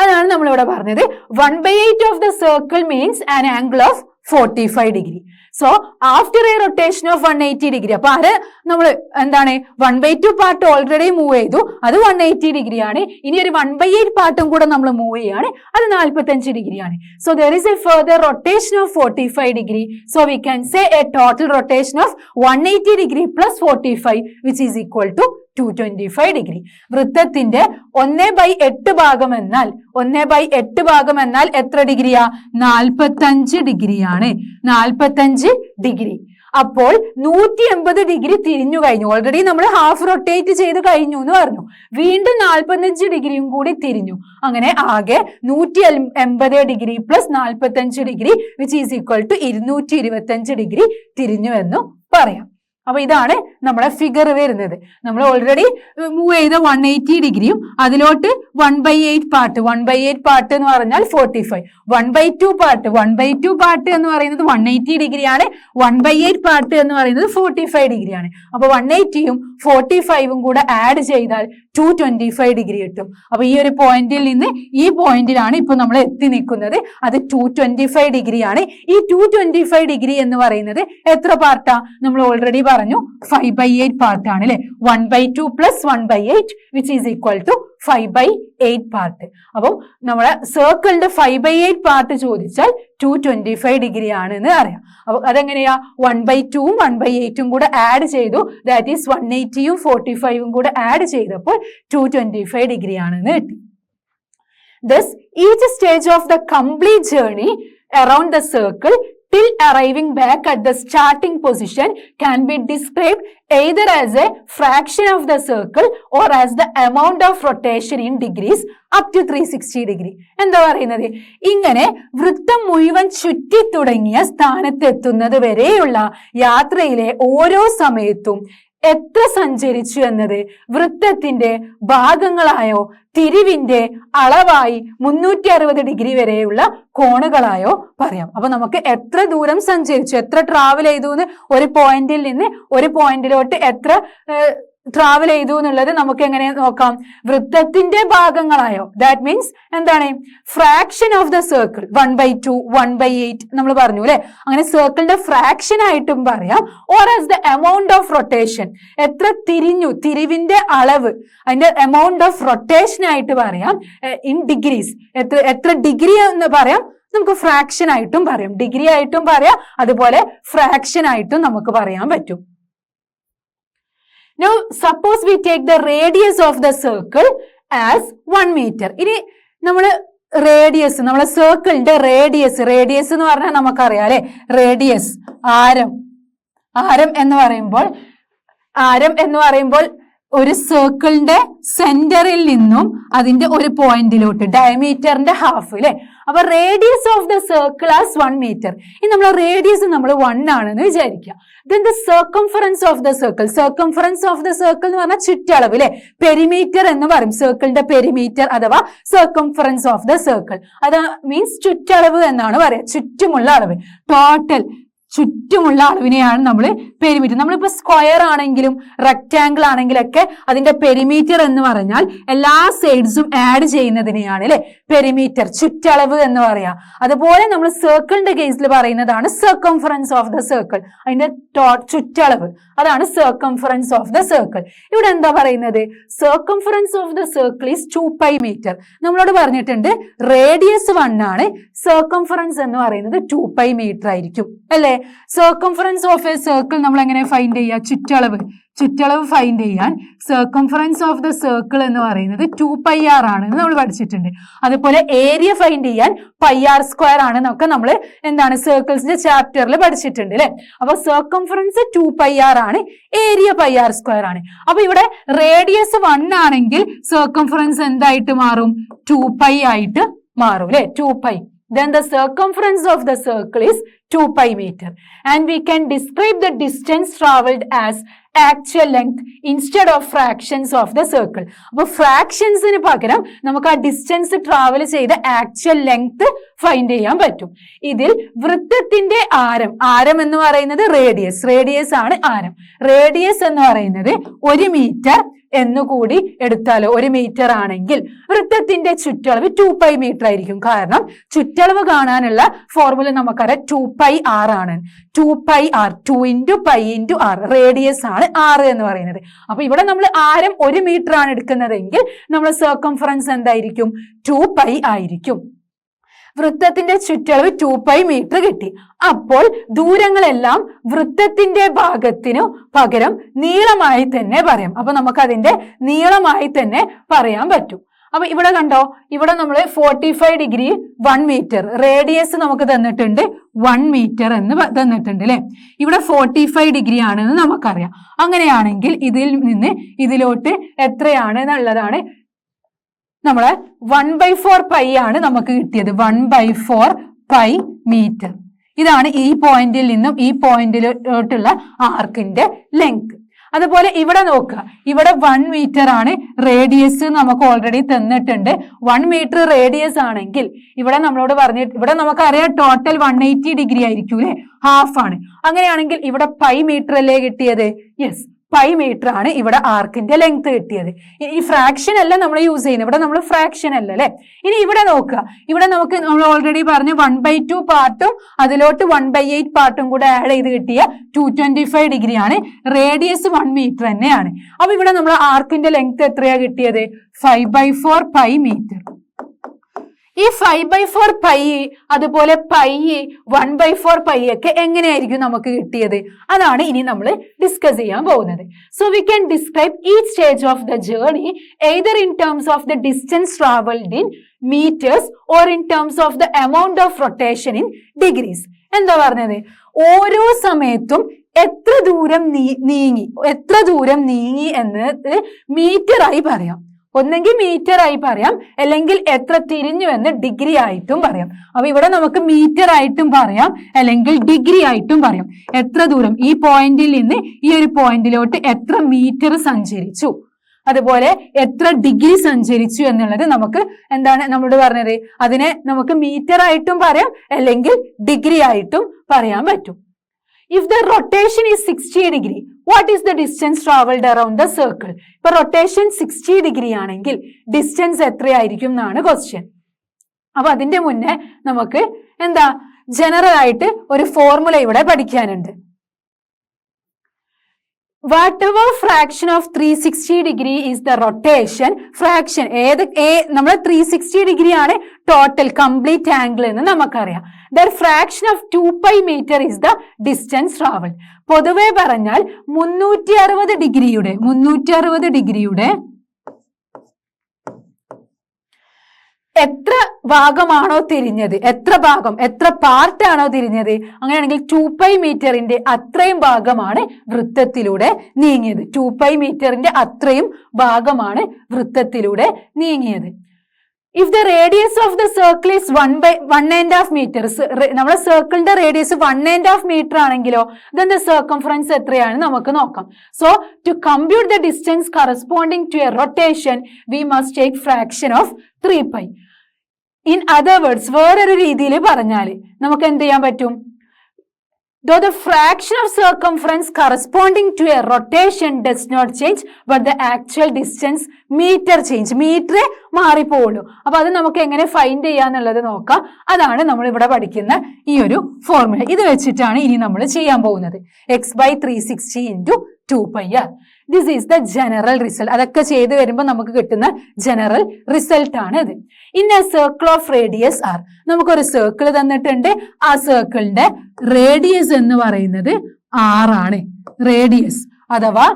അതാണ് നമ്മളിവിടെ പറഞ്ഞത്. 1/8 of the circle means an angle of 45 degree. So after a rotation of 180 degree, അപ്പൊ അത് നമ്മൾ എന്താണ് 1/2 പാർട്ട് ഓൾറെഡി മൂവ് ചെയ്തു, അത് 180 ഡിഗ്രിയാണ്. ഇനി ഒരു 1/8 പാർട്ടും കൂടെ നമ്മൾ മൂവ് ചെയ്യാണ്, അത് 45 ഡിഗ്രിയാണ്. So there is a further rotation of 45 degree. So we can say a total rotation of 180 degree plus 45, which is equal to 225 degree. വൃത്തത്തിന്റെ 1/8 ഭാഗം എന്നാൽ 1/8 ഭാഗം എന്നാൽ എത്ര ഡിഗ്രിയാ? 45 ഡിഗ്രിയാണ്. 45 ഡിഗ്രി. അപ്പോൾ 180 ഡിഗ്രി തിരിഞ്ഞു കഴിഞ്ഞു. ഓൾറെഡി നമ്മൾ ഹാഫ് റൊട്ടേറ്റ് ചെയ്ത് കഴിഞ്ഞു എന്ന് പറഞ്ഞു. വീണ്ടും 45 ഡിഗ്രിയും കൂടി തിരിഞ്ഞു. അങ്ങനെ ആകെ 180 degree plus 45 degree, which is equal to 225 degree തിരിഞ്ഞു എന്നും പറയാം. അപ്പൊ ഇതാണ് നമ്മുടെ ഫിഗർ വരുന്നത്. നമ്മൾ ഓൾറെഡി മൂവ് ചെയ്ത 180 ഡിഗ്രിയും അതിലോട്ട് 1/8 പാർട്ട്, 1/8 പാർട്ട് എന്ന് പറഞ്ഞാൽ 45, 1/2 പാർട്ട് എന്ന് പറയുന്നത് 180 ഡിഗ്രിയാണ്, 1/8 പാർട്ട് എന്ന് പറയുന്നത് 45 ഡിഗ്രിയാണ്. അപ്പൊ 180ഉം 45ഉം കൂടെ ആഡ് ചെയ്താൽ 225 ഡിഗ്രി കിട്ടും. അപ്പൊ ഈ ഒരു പോയിന്റിൽ നിന്ന് ഈ പോയിന്റിലാണ് ഇപ്പൊ നമ്മൾ എത്തി നിൽക്കുന്നത്. അത് 225 ഡിഗ്രിയാണ്. ഈ 225 ഡിഗ്രി എന്ന് പറയുന്നത് എത്ര പാർട്ടാ? നമ്മൾ ഓൾറെഡി പറഞ്ഞു 5/8 പാർട്ടാണ് അല്ലെ. 1/2 + 1/8 which is equal to 5/8 part. അപ്പം നമ്മളെ സർക്കിളിന്റെ 5/8 പാർട്ട് ചോദിച്ചാൽ 225 ഡിഗ്രി ആണെന്ന് അറിയാം. അപ്പൊ അതെങ്ങനെയാ? 1/2ഉം 1/8ഉം കൂടെ ആഡ് ചെയ്തു, ദാറ്റ് ഈസ് 180ഉം 45ഉം കൂടെ ആഡ് ചെയ്തപ്പോൾ 225 ഡിഗ്രി ആണെന്ന് കിട്ടി. Thus, each stage of the complete journey around the circle till arriving back at the starting position can be described either as a fraction of the circle or as the amount of rotation in degrees up to 360 degree. എന്താ പറയുന്നത്? ഇങ്ങനെ വൃത്തം മുഴുവൻ ചുറ്റി തുടങ്ങിയ സ്ഥാനത്തെത്തുന്നത് വരെയുള്ള യാത്രയിലെ ഓരോ സമയത്തും എത്ര സഞ്ചരിച്ചു എന്നത് വൃത്തത്തിന്റെ ഭാഗങ്ങളായോ തിരിവിന്റെ അളവായി 360 ഡിഗ്രി വരെയുള്ള കോണുകളായോ പറയാം. അപ്പൊ നമുക്ക് എത്ര ദൂരം സഞ്ചരിച്ചു, എത്ര ട്രാവൽ ചെയ്തു എന്ന്, ഒരു പോയിന്റിൽ നിന്ന് ഒരു പോയിന്റിലോട്ട് എത്ര ട്രാവൽ ചെയ്തു എന്നുള്ളത് നമുക്ക് എങ്ങനെ നോക്കാം? വൃത്തത്തിന്റെ ഭാഗങ്ങളായോ, ദാറ്റ് മീൻസ് എന്താണ്? ഫ്രാക്ഷൻ ഓഫ് ദ സർക്കിൾ 1/2, 1/8 നമ്മൾ പറഞ്ഞു അല്ലെ. അങ്ങനെ സർക്കിളിന്റെ ഫ്രാക്ഷൻ ആയിട്ടും പറയാം. Or as the amount of rotation, എത്ര തിരിഞ്ഞു, തിരിവിന്റെ അളവ്, അതിന്റെ എമൗണ്ട് ഓഫ് റൊട്ടേഷൻ ആയിട്ട് പറയാം. ഇൻ ഡിഗ്രീസ്, എത്ര ഡിഗ്രി എന്ന് പറയാം. നമുക്ക് ഫ്രാക്ഷൻ ആയിട്ടും പറയാം, ഡിഗ്രി ആയിട്ടും പറയാം, അതുപോലെ ഫ്രാക്ഷൻ ആയിട്ടും നമുക്ക് പറയാൻ പറ്റും. Now, suppose we take the radius of the circle as 1 meter. ഇനി നമ്മള് റേഡിയസ്, നമ്മളെ സർക്കിളിന്റെ റേഡിയസ് എന്ന് പറഞ്ഞാൽ നമുക്കറിയാം അല്ലെ. റേഡിയസ് ആരം എന്ന് പറയുമ്പോൾ ഒരു സർക്കിളിന്റെ സെന്ററിൽ നിന്നും അതിന്റെ ഒരു പോയിന്റിലോട്ട്, ഡയമീറ്ററിന്റെ ഹാഫ് അല്ലെ, അപ്പൊ radius of the circle as 1 metre. ഇനി നമ്മൾ റേഡിയസ് നമ്മൾ 1 ആണെന്ന് വിചാരിക്കുക. Then the circumference of the circle. Circumference of the circle എന്ന് പറഞ്ഞാൽ ചുറ്റളവ് അല്ലെ, പെരിമീറ്റർ എന്ന് പറയും. സർക്കിളിന്റെ പെരിമീറ്റർ അഥവാ സർക്കംഫറൻസ് ഓഫ് ദ സർക്കിൾ, അത് മീൻസ് ചുറ്റളവ് എന്നാണ് പറയാ. ചുറ്റുമുള്ള അളവ്, ടോട്ടൽ ചുറ്റുമുള്ള അളവിനെയാണ് നമ്മൾ പെരിമീറ്റർ. നമ്മളിപ്പോ സ്ക്വയർ ആണെങ്കിലും റെക്ടാംഗിൾ ആണെങ്കിലൊക്കെ അതിന്റെ പെരിമീറ്റർ എന്ന് പറഞ്ഞാൽ എല്ലാ സൈഡ്സും ആഡ് ചെയ്യുന്നതിനെയാണ് അല്ലെ പെരിമീറ്റർ, ചുറ്റളവ് എന്ന് പറയാ. അതുപോലെ നമ്മൾ സർക്കിളിന്റെ കേസിൽ പറയുന്നതാണ് സർക്കംഫറൻസ് ഓഫ് ദ സർക്കിൾ, അതിന്റെ ചുറ്റളവ്, അതാണ് സർക്കംഫറൻസ് ഓഫ് ദ സർക്കിൾ. ഇവിടെ എന്താ പറയുന്നത്? Circumference of the circle is 2π metre. നമ്മളോട് പറഞ്ഞിട്ടുണ്ട് റേഡിയസ് 1 ആണ്, സർക്കംഫറൻസ് എന്ന് പറയുന്നത് 2π മീറ്റർ ആയിരിക്കും അല്ലെ. സർക്കംഫറൻസ് ഓഫ് എ സർക്കിൾ നമ്മൾ എങ്ങനെ ഫൈൻഡ് ചെയ്യുക? ചുറ്റളവ് ഫൈൻഡ് ചെയ്യാൻ സർക്കംഫറൻസ് ഓഫ് ദ സർക്കിൾ എന്ന് പറയുന്നത് 2πr ആണെന്ന് നമ്മൾ പഠിച്ചിട്ടുണ്ട്. അതുപോലെ ഏരിയ ഫൈൻഡ് ചെയ്യാൻ πr² ആണ് എന്നൊക്കെ നമ്മൾ എന്താണ് സർക്കിൾസിന്റെ ചാപ്റ്ററിൽ പഠിച്ചിട്ടുണ്ട് അല്ലെ. അപ്പൊ സർക്കംഫറൻസ് 2πr ആണ്, ഏരിയ πr² ആണ്. അപ്പൊ ഇവിടെ റേഡിയസ് 1 ആണെങ്കിൽ സർക്കംഫറൻസ് എന്തായിട്ട് മാറും? 2π ആയിട്ട് മാറും അല്ലെ, 2π. Then the circumference of the circle is 2π meter, and we can describe the distance traveled as actual length instead of fractions of the circle. അപ്പൊ ഫ്രാക്ഷൻസിന് പകരം നമുക്ക് ആ ഡിസ്റ്റൻസ് ട്രാവൽ ചെയ്ത ആക്ച്വൽ ലെങ്ത് ഫൈൻഡ് ചെയ്യാൻ പറ്റും. ഇതിൽ വൃത്തത്തിന്റെ ആരം എന്ന് പറയുന്നത് റേഡിയസ് ആണ് ആരം. റേഡിയസ് എന്ന് പറയുന്നത് 1 മീറ്റർ എന്നുകൂടി എടുത്താലോ, 1 മീറ്റർ ആണെങ്കിൽ വൃത്തത്തിന്റെ ചുറ്റളവ് 2π മീറ്റർ ആയിരിക്കും. കാരണം ചുറ്റളവ് കാണാനുള്ള ഫോർമുല നമുക്കറിയാം 2πr ആണ്. 2πr, 2 × π × r, റേഡിയസ് ആണ് r എന്ന് പറയുന്നത്. അപ്പൊ ഇവിടെ നമ്മൾ ആരം 1 മീറ്റർ ആണ് എടുക്കുന്നതെങ്കിൽ നമ്മൾ സർക്കംഫറൻസ് എന്തായിരിക്കും? 2π ആയിരിക്കും. വൃത്തത്തിന്റെ ചുറ്റളവ് 2π മീറ്റർ കിട്ടി. അപ്പോൾ ദൂരങ്ങളെല്ലാം വൃത്തത്തിന്റെ ഭാഗത്തിനു പകരം നീളമായി തന്നെ പറയാം. അപ്പൊ നമുക്ക് അതിന്റെ നീളമായി തന്നെ പറയാൻ പറ്റും. അപ്പൊ ഇവിടെ കണ്ടോ, ഇവിടെ നമ്മൾ 45 ഡിഗ്രി 1 മീറ്റർ, റേഡിയസ് നമുക്ക് തന്നിട്ടുണ്ട് 1 മീറ്റർ എന്ന് തന്നിട്ടുണ്ട് അല്ലെ. ഇവിടെ 45 ഡിഗ്രി ആണെന്ന് നമുക്കറിയാം. അങ്ങനെയാണെങ്കിൽ ഇതിൽ നിന്ന് ഇതിലോട്ട് എത്രയാണ് എന്നുള്ളതാണ് നമ്മളെ 1/4 π ആണ് നമുക്ക് കിട്ടിയത്. 1/4 π മീറ്റർ. ഇതാണ് ഈ പോയിന്റിൽ നിന്നും ഈ പോയിന്റിലോട്ടുള്ള ആർക്കിന്റെ ലെങ്ത്. അതുപോലെ ഇവിടെ നോക്കുക, ഇവിടെ 1 മീറ്റർ ആണ് റേഡിയസ് നമുക്ക് ഓൾറെഡി തന്നിട്ടുണ്ട്. 1 മീറ്റർ റേഡിയസ് ആണെങ്കിൽ ഇവിടെ നമ്മളോട് ഇവിടെ നമുക്കറിയാം ടോട്ടൽ 180 ഡിഗ്രി ആയിരിക്കും അല്ലെ, ഹാഫ് ആണ്. അങ്ങനെയാണെങ്കിൽ ഇവിടെ π മീറ്റർ അല്ലേ കിട്ടിയത്? യെസ്, π മീറ്റർ ആണ് ഇവിടെ ആർക്കിന്റെ ലെങ്ത് കിട്ടിയത്. ഈ ഫ്രാക്ഷൻ അല്ല നമ്മൾ യൂസ് ചെയ്യുന്നത്, ഇവിടെ നമ്മൾ ഫ്രാക്ഷൻ അല്ല അല്ലെ. ഇനി ഇവിടെ നോക്കുക, ഇവിടെ നമ്മൾ ഓൾറെഡി പറഞ്ഞു 1/2 പാർട്ടും അതിലോട്ട് 1/8 പാർട്ടും കൂടെ ആഡ് ചെയ്ത് കിട്ടിയ 225 ഡിഗ്രി ആണ്. റേഡിയസ് 1 മീറ്റർ തന്നെയാണ്. അപ്പൊ ഇവിടെ നമ്മൾ ആർക്കിന്റെ ലെങ്ത് എത്രയാ കിട്ടിയത്? 5/4 π മീറ്റർ. ഈ 5/4 π അതുപോലെ π 1/4 π ഒക്കെ എങ്ങനെയായിരിക്കും നമുക്ക് കിട്ടിയത്? അതാണ് ഇനി നമ്മൾ ഡിസ്കസ് ചെയ്യാൻ പോകുന്നത്. So we can describe each stage of the journey either in terms of the distance travelled in metres or in terms of the amount of rotation in degrees. എന്താ പറഞ്ഞത്? ഓരോ സമയത്തും എത്ര ദൂരം നീങ്ങി എന്നത് മീറ്ററായി പറയാം. ഒന്നെങ്കിൽ മീറ്റർ ആയി പറയാം, അല്ലെങ്കിൽ എത്ര തിരിഞ്ഞു എന്ന് ഡിഗ്രി ആയിട്ടും പറയാം. അപ്പൊ ഇവിടെ നമുക്ക് മീറ്റർ ആയിട്ടും പറയാം, അല്ലെങ്കിൽ ഡിഗ്രി ആയിട്ടും പറയാം. എത്ര ദൂരം ഈ പോയിന്റിൽ നിന്ന് ഈ ഒരു പോയിന്റിലോട്ട് എത്ര മീറ്റർ സഞ്ചരിച്ചു, അതുപോലെ എത്ര ഡിഗ്രി സഞ്ചരിച്ചു എന്നുള്ളത് നമുക്ക് എന്താണ് നമ്മളോട് പറഞ്ഞത്? അതിനെ നമുക്ക് മീറ്റർ ആയിട്ടും പറയാം, അല്ലെങ്കിൽ ഡിഗ്രി ആയിട്ടും പറയാൻ പറ്റും. If the rotation is 60 degree, what is the distance traveled around the circle? ഇപ്പൊ റൊട്ടേഷൻ 60 ഡിഗ്രി ആണെങ്കിൽ ഡിസ്റ്റൻസ് എത്രയായിരിക്കും എന്നാണ് ക്വസ്റ്റ്യൻ. അപ്പൊ അതിന്റെ മുന്നേ നമുക്ക് ജനറൽ ആയിട്ട് ഒരു ഫോർമുല ഇവിടെ പഠിക്കാനുണ്ട്. whatever fraction of 360 degree is the rotation fraction, നമ്മൾ 360 ഡിഗ്രി ആണ് ടോട്ടൽ കംപ്ലീറ്റ് ആംഗിൾ എന്ന് നമുക്കറിയാം. The fraction of 2π meter is the distance traveled. പൊതുവെ പറഞ്ഞാൽ 360 ഡിഗ്രിയുടെ എത്ര ഭാഗമാണോ തിരിഞ്ഞത്, എത്ര പാർട്ടാണോ തിരിഞ്ഞത്, അങ്ങനെയാണെങ്കിൽ 2π മീറ്ററിന്റെ അത്രയും ഭാഗമാണ് വൃത്തത്തിലൂടെ നീങ്ങിയത്. 2π മീറ്ററിന്റെ അത്രയും ഭാഗമാണ് വൃത്തത്തിലൂടെ നീങ്ങിയത്. If the radius of the circle is 1.5 metres, നമ്മുടെ സർക്കിളിന്റെ റേഡിയസ് 1.5 മീറ്റർ ആണെങ്കിലോ then the circumference എത്രയാണ് നമുക്ക് നോക്കാം. So to compute the distance corresponding to a rotation we must take fraction of 3π. In other words, വേറൊരു രീതിയിൽ പറഞ്ഞാൽ നമുക്ക് എന്ത് ചെയ്യാൻ പറ്റും? Though the fraction of circumference corresponding to a rotation does not change, but the actual distance meter change. മീറ്ററെ മാറിപ്പോളൂ. അപ്പൊ അത് നമുക്ക് എങ്ങനെ ഫൈൻഡ് ചെയ്യാന്നുള്ളത് നോക്കാം. അതാണ് നമ്മൾ ഇവിടെ പഠിക്കുന്ന ഈ ഒരു ഫോർമുല. ഇത് വെച്ചിട്ടാണ് ഇനി നമ്മൾ ചെയ്യാൻ പോകുന്നത്. x/360 into 2πr. This is the general result. അതൊക്കെ ചെയ്ത് വരുമ്പോൾ നമുക്ക് കിട്ടുന്ന ജനറൽ റിസൾട്ട് ആണ് ഇത്. In a circle of radius r, നമുക്കൊരു സർക്കിൾ തന്നിട്ടുണ്ട്. ആ സർക്കിളിന്റെ റേഡിയസ് എന്ന് പറയുന്നത് ആറാണ്. റേഡിയസ് അഥവാ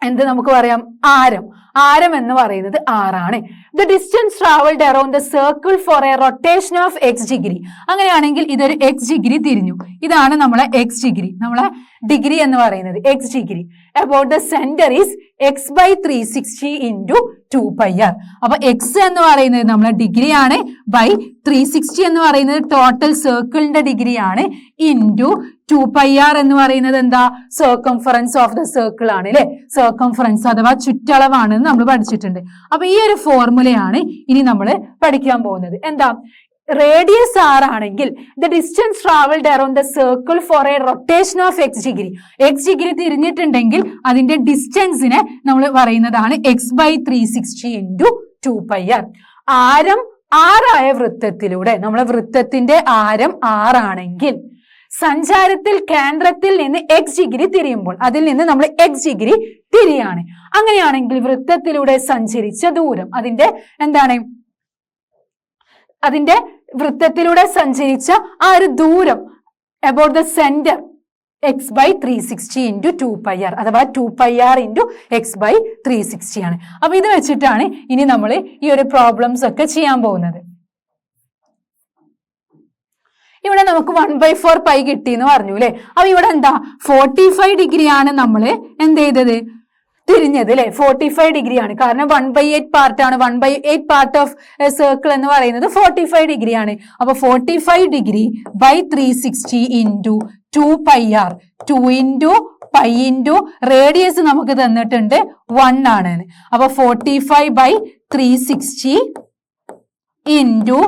എന്ത് നമുക്ക് പറയാം? ആരം. ആരം എന്ന് പറയുന്നത് ആറാണ്. The distance travelled around the circle for a rotation of x degree. അങ്ങനെയാണെങ്കിൽ ഇതൊരു x ഡിഗ്രി തിരിഞ്ഞു. ഇതാണ് നമ്മളെ x ഡിഗ്രി, നമ്മളെ ഡിഗ്രി എന്ന് പറയുന്നത് x degree. About the centre is x/360 into 2πr. അപ്പൊ x എന്ന് പറയുന്നത് നമ്മളെ ഡിഗ്രി ആണ്, ബൈ 360 എന്ന് പറയുന്നത് ടോട്ടൽ സർക്കിളിന്റെ ഡിഗ്രി ആണ്, ഇൻറ്റു 2πr എന്ന് പറയുന്നത് എന്താ? സർക്കംഫറൻസ് ഓഫ് ദ സർക്കിൾ ആണ് അല്ലെ. സർക്കംഫറൻസ് അഥവാ ചുറ്റളവാണ് നമ്മൾ പഠിച്ചിട്ടുണ്ട്. അപ്പൊ ഈ ഒരു ഫോർമുലയാണ് ഇനി നമ്മൾ പഠിക്കാൻ പോകുന്നത്. എന്താ? റേഡിയസ് ആർ ആണെങ്കിൽ the distance travelled around the circle for a rotation of x degree. x degree തിരിഞ്ഞിട്ടുണ്ടെങ്കിൽ അതിന്റെ ഡിസ്റ്റൻസിനെ നമ്മൾ പറയുന്നതാണ് x/360 into 2πr. ആരം ആറായ വൃത്തത്തിലൂടെ, നമ്മളെ വൃത്തത്തിന്റെ ആരം ആറാണെങ്കിൽ സഞ്ചാരത്തിൽ കേന്ദ്രത്തിൽ നിന്ന് x ഡിഗ്രി തിരിയുമ്പോൾ അതിൽ നിന്ന് നമ്മൾ x ഡിഗ്രി തിരിയാണ്. അങ്ങനെയാണെങ്കിൽ വൃത്തത്തിലൂടെ സഞ്ചരിച്ച ദൂരം, അതിന്റെ വൃത്തത്തിലൂടെ സഞ്ചരിച്ച ആ ഒരു ദൂരം about the centre x/360 into 2πr അഥവാ 2πr into x/360 ആണ്. അപ്പൊ ഇത് വെച്ചിട്ടാണ് ഇനി നമ്മൾ ഈ ഒരു പ്രോബ്ലംസ് ഒക്കെ ചെയ്യാൻ പോകുന്നത്. ഇവിടെ നമുക്ക് 1/4 π കിട്ടി എന്ന് പറഞ്ഞു അല്ലെ. അപ്പൊ ഇവിടെ എന്താ? 45 ഡിഗ്രി ആണ് നമ്മൾ എന്ത് ചെയ്തത്? തിരിഞ്ഞത് അല്ലെ. 45 ഡിഗ്രി ആണ്. കാരണം 1/8 പാർട്ടാണ്. 1/8 പാർട്ട് ഓഫ് സർക്കിൾ എന്ന് പറയുന്നത് 45 ഡിഗ്രി ആണ്. അപ്പൊ 45 degree by 360 into 2πr. 2 into π into radius നമുക്ക് തന്നിട്ടുണ്ട് 1 ആണ്. അപ്പൊ 45/360 into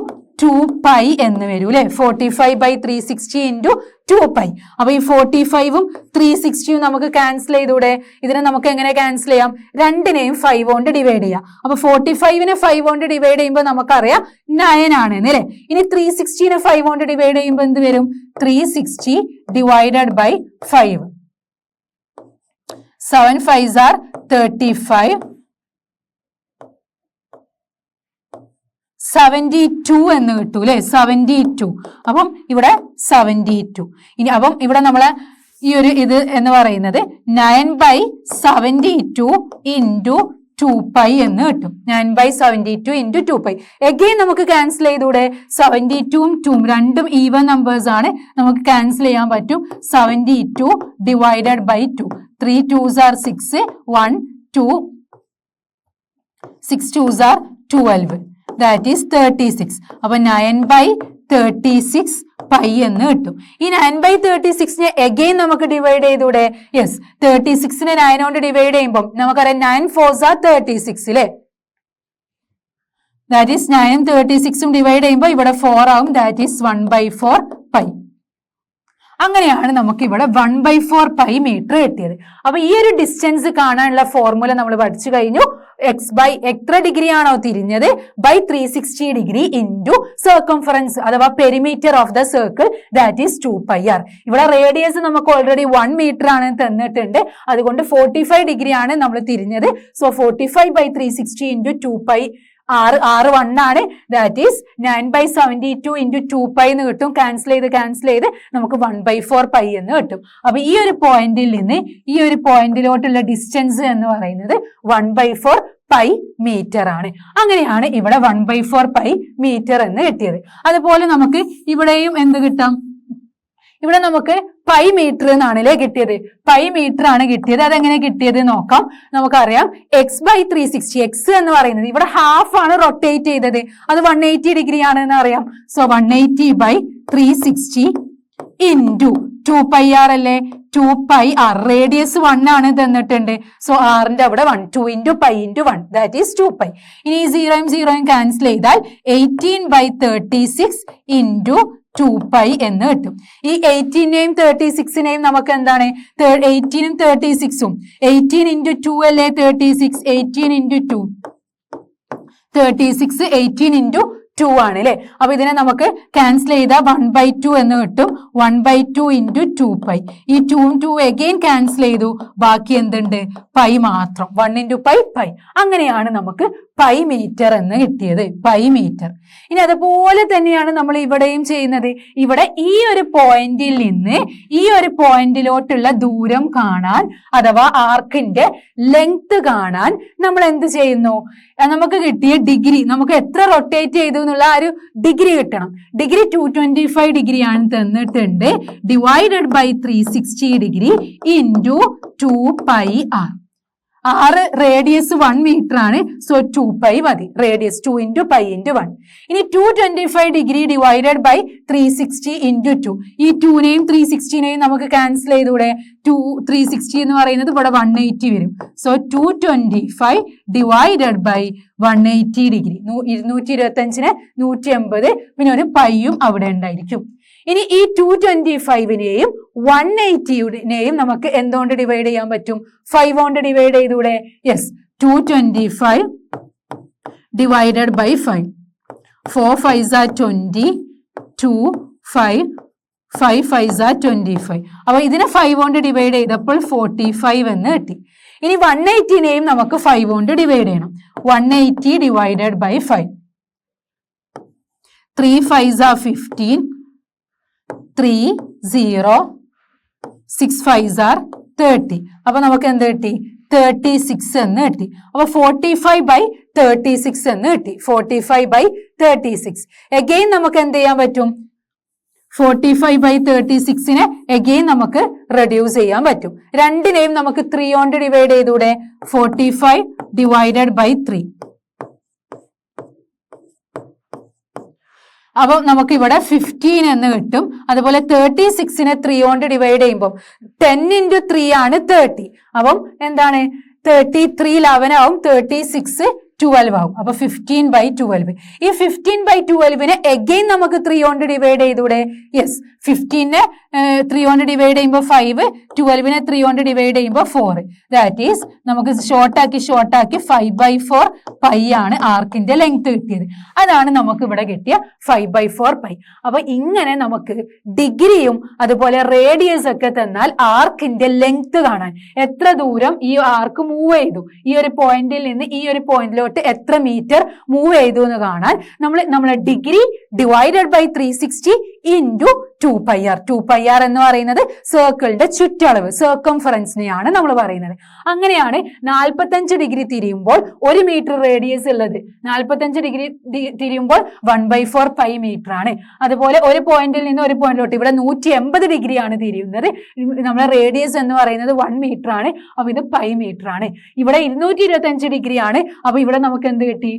2π എന്ന് വരും അല്ലെ. 45/360 into 2π. അപ്പൊ ഈ 45ഉം 360ഉം നമുക്ക് ക്യാൻസൽ ചെയ്തൂടെ? ഇതിനെ നമുക്ക് എങ്ങനെ ക്യാൻസൽ ചെയ്യാം? രണ്ടിനെയും 5 കൊണ്ട് ഡിവൈഡ് ചെയ്യാം. അപ്പൊ 45നെ 5 കൊണ്ട് ഡിവൈഡ് ചെയ്യുമ്പോൾ നമുക്കറിയാം 9 ആണ് അല്ലെ. ഇനി 360നെ 5 കൊണ്ട് ഡിവൈഡ് ചെയ്യുമ്പോൾ എന്ത് വരും? 360 divided by 5. 7 5s are 35. 72 എന്ന് കിട്ടൂ അല്ലെ. 72. അപ്പം ഇവിടെ 72. ഇനി അപ്പം ഇവിടെ നമ്മളെ ഈ ഒരു ഇത് എന്ന് പറയുന്നത് 9/72 into 2π എന്ന് കിട്ടും. 9/72 into 2π. എഗെയിൻ നമുക്ക് ക്യാൻസൽ ചെയ്തൂടെ? 72ഉം 2ഉം രണ്ടും ഈവൻ നമ്പേഴ്സ് ആണ്, നമുക്ക് ക്യാൻസൽ ചെയ്യാൻ പറ്റും. 72 divided by 2. 3 2s are 6. 1 2 6 2s are 12. That is 36. അപ്പൊ 9/36 π എന്ന് കിട്ടും. ഈ 9/36നെ എഗെയിൻ നമുക്ക് ഡിവൈഡ് ചെയ്തൂടെ? യെസ്. 36നെ 9 കൊണ്ട് ഡിവൈഡ് ചെയ്യുമ്പോൾ നമുക്കറിയാം 9 4s are 36 അല്ലെ. ദാറ്റ് ഈസ് 9ഉം 36ഉം ഡിവൈഡ് ചെയ്യുമ്പോൾ ഇവിടെ 4 ആവും. That is 1/4 π. അങ്ങനെയാണ് നമുക്ക് ഇവിടെ 1/4 π മീറ്റർ കിട്ടിയത്. അപ്പൊ ഈ ഒരു ഡിസ്റ്റൻസ് കാണാനുള്ള ഫോർമുല നമ്മൾ പഠിച്ചു കഴിഞ്ഞു. എത്ര ഡിഗ്രി ആണോ തിരിഞ്ഞത് ബൈ 360 ഡിഗ്രി ഇൻറ്റു സർക്കംഫറൻസ് അഥവാ perimeter of the circle, that is 2πr. ഇവിടെ റേഡിയസ് നമുക്ക് ഓൾറെഡി 1 മീറ്റർ ആണ് തന്നിട്ടുണ്ട്. അതുകൊണ്ട് 45 ഡിഗ്രി ആണ് നമ്മൾ തിരിഞ്ഞത്. So 45/360 into 2π. 6 1 ആണ്. ദാറ്റ് ഈസ് 9/72 into 2π എന്ന് കിട്ടും. ക്യാൻസൽ ചെയ്ത് നമുക്ക് 1/4 π എന്ന് കിട്ടും. അപ്പൊ ഈ ഒരു പോയിന്റിൽ നിന്ന് ഈ ഒരു പോയിന്റിലോട്ടുള്ള ഡിസ്റ്റൻസ് എന്ന് പറയുന്നത് 1/4 π മീറ്റർ ആണ്. അങ്ങനെയാണ് ഇവിടെ 1/4 π മീറ്റർ എന്ന് കിട്ടിയത്. അതുപോലെ നമുക്ക് ഇവിടെയും എന്ത് കിട്ടാം? ഇവിടെ നമുക്ക് പൈ മീറ്റർ എന്നാണല്ലേ കിട്ടിയത്. പൈ മീറ്റർ ആണ് കിട്ടിയത്. അതെങ്ങനെ കിട്ടിയത് നോക്കാം. നമുക്കറിയാം x/360. എക്സ് എന്ന് പറയുന്നത് ഇവിടെ ഹാഫ് ആണ് റൊട്ടേറ്റ് ചെയ്തത്. അത് 180 ഡിഗ്രി ആണെന്ന് അറിയാം. സോ 180/360 ഇൻറ്റു 2πr അല്ലേ. 2πr റേഡിയസ് 1 ആണ് തന്നിട്ടുണ്ട്. സോ ആറിന്റെ അവിടെ 1, 2 into pi into 1 that is 2π. ഇനി 0 ക്യാൻസൽ ചെയ്താൽ 18/36 ഇൻറ്റു 2π എന്ന് കിട്ടും. ഈ 18നെയും 36നെയും നമുക്ക് എന്താണ് 18ഉം 36ഉം 18 ഇൻറ്റു 2 അല്ലേ 36. 18 ഇൻറ്റു 2 36. 18 ഇൻറ്റു 2 ആണ് അല്ലെ. അപ്പൊ ഇതിനെ നമുക്ക് ക്യാൻസൽ ചെയ്താൽ 1/2 എന്ന് കിട്ടും. 1/2 ഇൻറ്റു 2π. ഈ 2ഉം 2 അഗെയിൻ ക്യാൻസൽ ചെയ്തു. ബാക്കി എന്തുണ്ട് പൈ മാത്രം. 1 ഇൻറ്റു പൈ പൈ. അങ്ങനെയാണ് നമുക്ക് പൈ മീറ്റർ എന്ന് കിട്ടിയത്. Pi metre. ഇനി അതുപോലെ തന്നെയാണ് നമ്മൾ ഇവിടെയും ചെയ്യുന്നത്. ഇവിടെ ഈ ഒരു പോയിന്റിൽ നിന്ന് ഈ ഒരു പോയിന്റിലോട്ടുള്ള ദൂരം കാണാൻ അഥവാ ആർക്കിന്റെ ലെങ്ത് കാണാൻ നമ്മൾ എന്ത് ചെയ്യുന്നു? നമുക്ക് കിട്ടിയ ഡിഗ്രി, നമുക്ക് എത്ര റൊട്ടേറ്റ് ചെയ്തു എന്നുള്ള ആ ഒരു ഡിഗ്രി കിട്ടണം. ഡിഗ്രി 225 ഡിഗ്രി ആണ് തന്നിട്ടുണ്ട്. Divided by 360 degree into 2πr. R radius 1 metre ആണ്. സോ 2π മതി. Radius 2 into pi into 1. ഇനി 225 ഡിഗ്രി ഡിവൈഡഡ് ബൈ 360 ഇൻറ്റു 2. ഈ 2നെയും 360നെയും നമുക്ക് ക്യാൻസൽ ചെയ്തൂടെ. 360 എന്ന് പറയുന്നത് ഇവിടെ 180 വരും. So 225 divided by 180 degree. 225നെ 180. പിന്നെ ഒരു പൈയും അവിടെ ഉണ്ടായിരിക്കും. ഇനി ഈ 225നെയും 180നെയും നമുക്ക് എന്തുകൊണ്ട് ഡിവൈഡ് ചെയ്യാൻ പറ്റും? 5 കൊണ്ട് ഡിവൈഡ് ചെയ്തൂടെ? Yes. 225 divided by 5. 4 5s are 20. 2 5 5 5s are 25. അപ്പൊ ഇതിനെ 5 കൊണ്ട് ഡിവൈഡ് ചെയ്തപ്പോൾ 45 എന്ന് കിട്ടി. ഇനി 180നെയും നമുക്ക് 5 കൊണ്ട് ഡിവൈഡ് ചെയ്യണം. 180 divided by 5. 3 5s are 15. 3 0 6 5s are 30. അപ്പൊ നമുക്ക് എന്ത് കിട്ടി? 36 എന്ന് കിട്ടി. അപ്പൊ 45/36 എന്ന് കിട്ടി. 45/36. അഗെയിൻ നമുക്ക് എന്ത് ചെയ്യാൻ പറ്റും? 45/36നെ അഗെയിൻ നമുക്ക് റെഡ്യൂസ് ചെയ്യാൻ പറ്റും. രണ്ടിനെയും നമുക്ക് 3 കൊണ്ട് ഡിവൈഡ് ചെയ്തൂടെ? 45 ഡിവൈഡഡ് ബൈ 3. അപ്പൊ നമുക്ക് ഇവിടെ 15 എന്ന് കിട്ടും. അതുപോലെ 36നെ 3 കൊണ്ട് ഡിവൈഡ് ചെയ്യുമ്പോൾ 10 ഇൻറ്റു 3 ആണ് 30. അപ്പം എന്താണ് 33 11 ആവും. 36 12 ആവും. അപ്പൊ 15/12. ഈ 15/12നെ അഗെയിൻ നമുക്ക് 3 കൊണ്ട് ഡിവൈഡ് ചെയ്തൂടെ? യെസ്. 15നെ 3 കൊണ്ട് ഡിവൈഡ് ചെയ്യുമ്പോൾ 5, 12നെ 3 കൊണ്ട് ഡിവൈഡ് ചെയ്യുമ്പോൾ 4. ദാറ്റ് ഈസ് നമുക്ക് ഷോർട്ടാക്കി 5/4 പൈ ആണ് ആർക്കിന്റെ ലെങ്ത് കിട്ടിയത്. അതാണ് നമുക്ക് ഇവിടെ കിട്ടിയ 5/4 പൈ. അപ്പൊ ഇങ്ങനെ നമുക്ക് ഡിഗ്രിയും അതുപോലെ റേഡിയസ് ഒക്കെ തന്നാൽ ആർക്കിന്റെ ലെങ്ത് കാണാൻ, എത്ര ദൂരം ഈ ആർക്ക് മൂവ് ചെയ്തു, ഈ ഒരു പോയിന്റിൽ നിന്ന് ഈ ഒരു പോയിന്റിലോട്ട് എത്ര മീറ്റർ മൂവ് ചെയ്തു എന്ന് കാണാൻ നമ്മളെ degree divided by 360 into 2πr. 2πr എന്ന് പറയുന്നത് സർക്കിളിന്റെ ചുറ്റളവ്, സർക്കംഫറൻസിനെയാണ് നമ്മൾ പറയുന്നത്. അങ്ങനെയാണ് 45 ഡിഗ്രി തിരിയുമ്പോൾ 1 മീറ്റർ റേഡിയസ് ഉള്ളത്. 45 ഡിഗ്രി തിരിയുമ്പോൾ 1/4 പൈ മീറ്റർ ആണ്. അതുപോലെ ഒരു പോയിന്റിൽ നിന്ന് ഒരു പോയിന്റിലോട്ട് ഇവിടെ 180 ഡിഗ്രിയാണ് തിരിയുന്നത്. നമ്മളെ റേഡിയസ് എന്ന് പറയുന്നത് 1 മീറ്റർ ആണ്. അപ്പൊ ഇത് പൈ മീറ്റർ ആണ്. ഇവിടെ 225 ഡിഗ്രി ആണ്. അപ്പൊ ഇവിടെ നമുക്ക് എന്ത് കിട്ടി?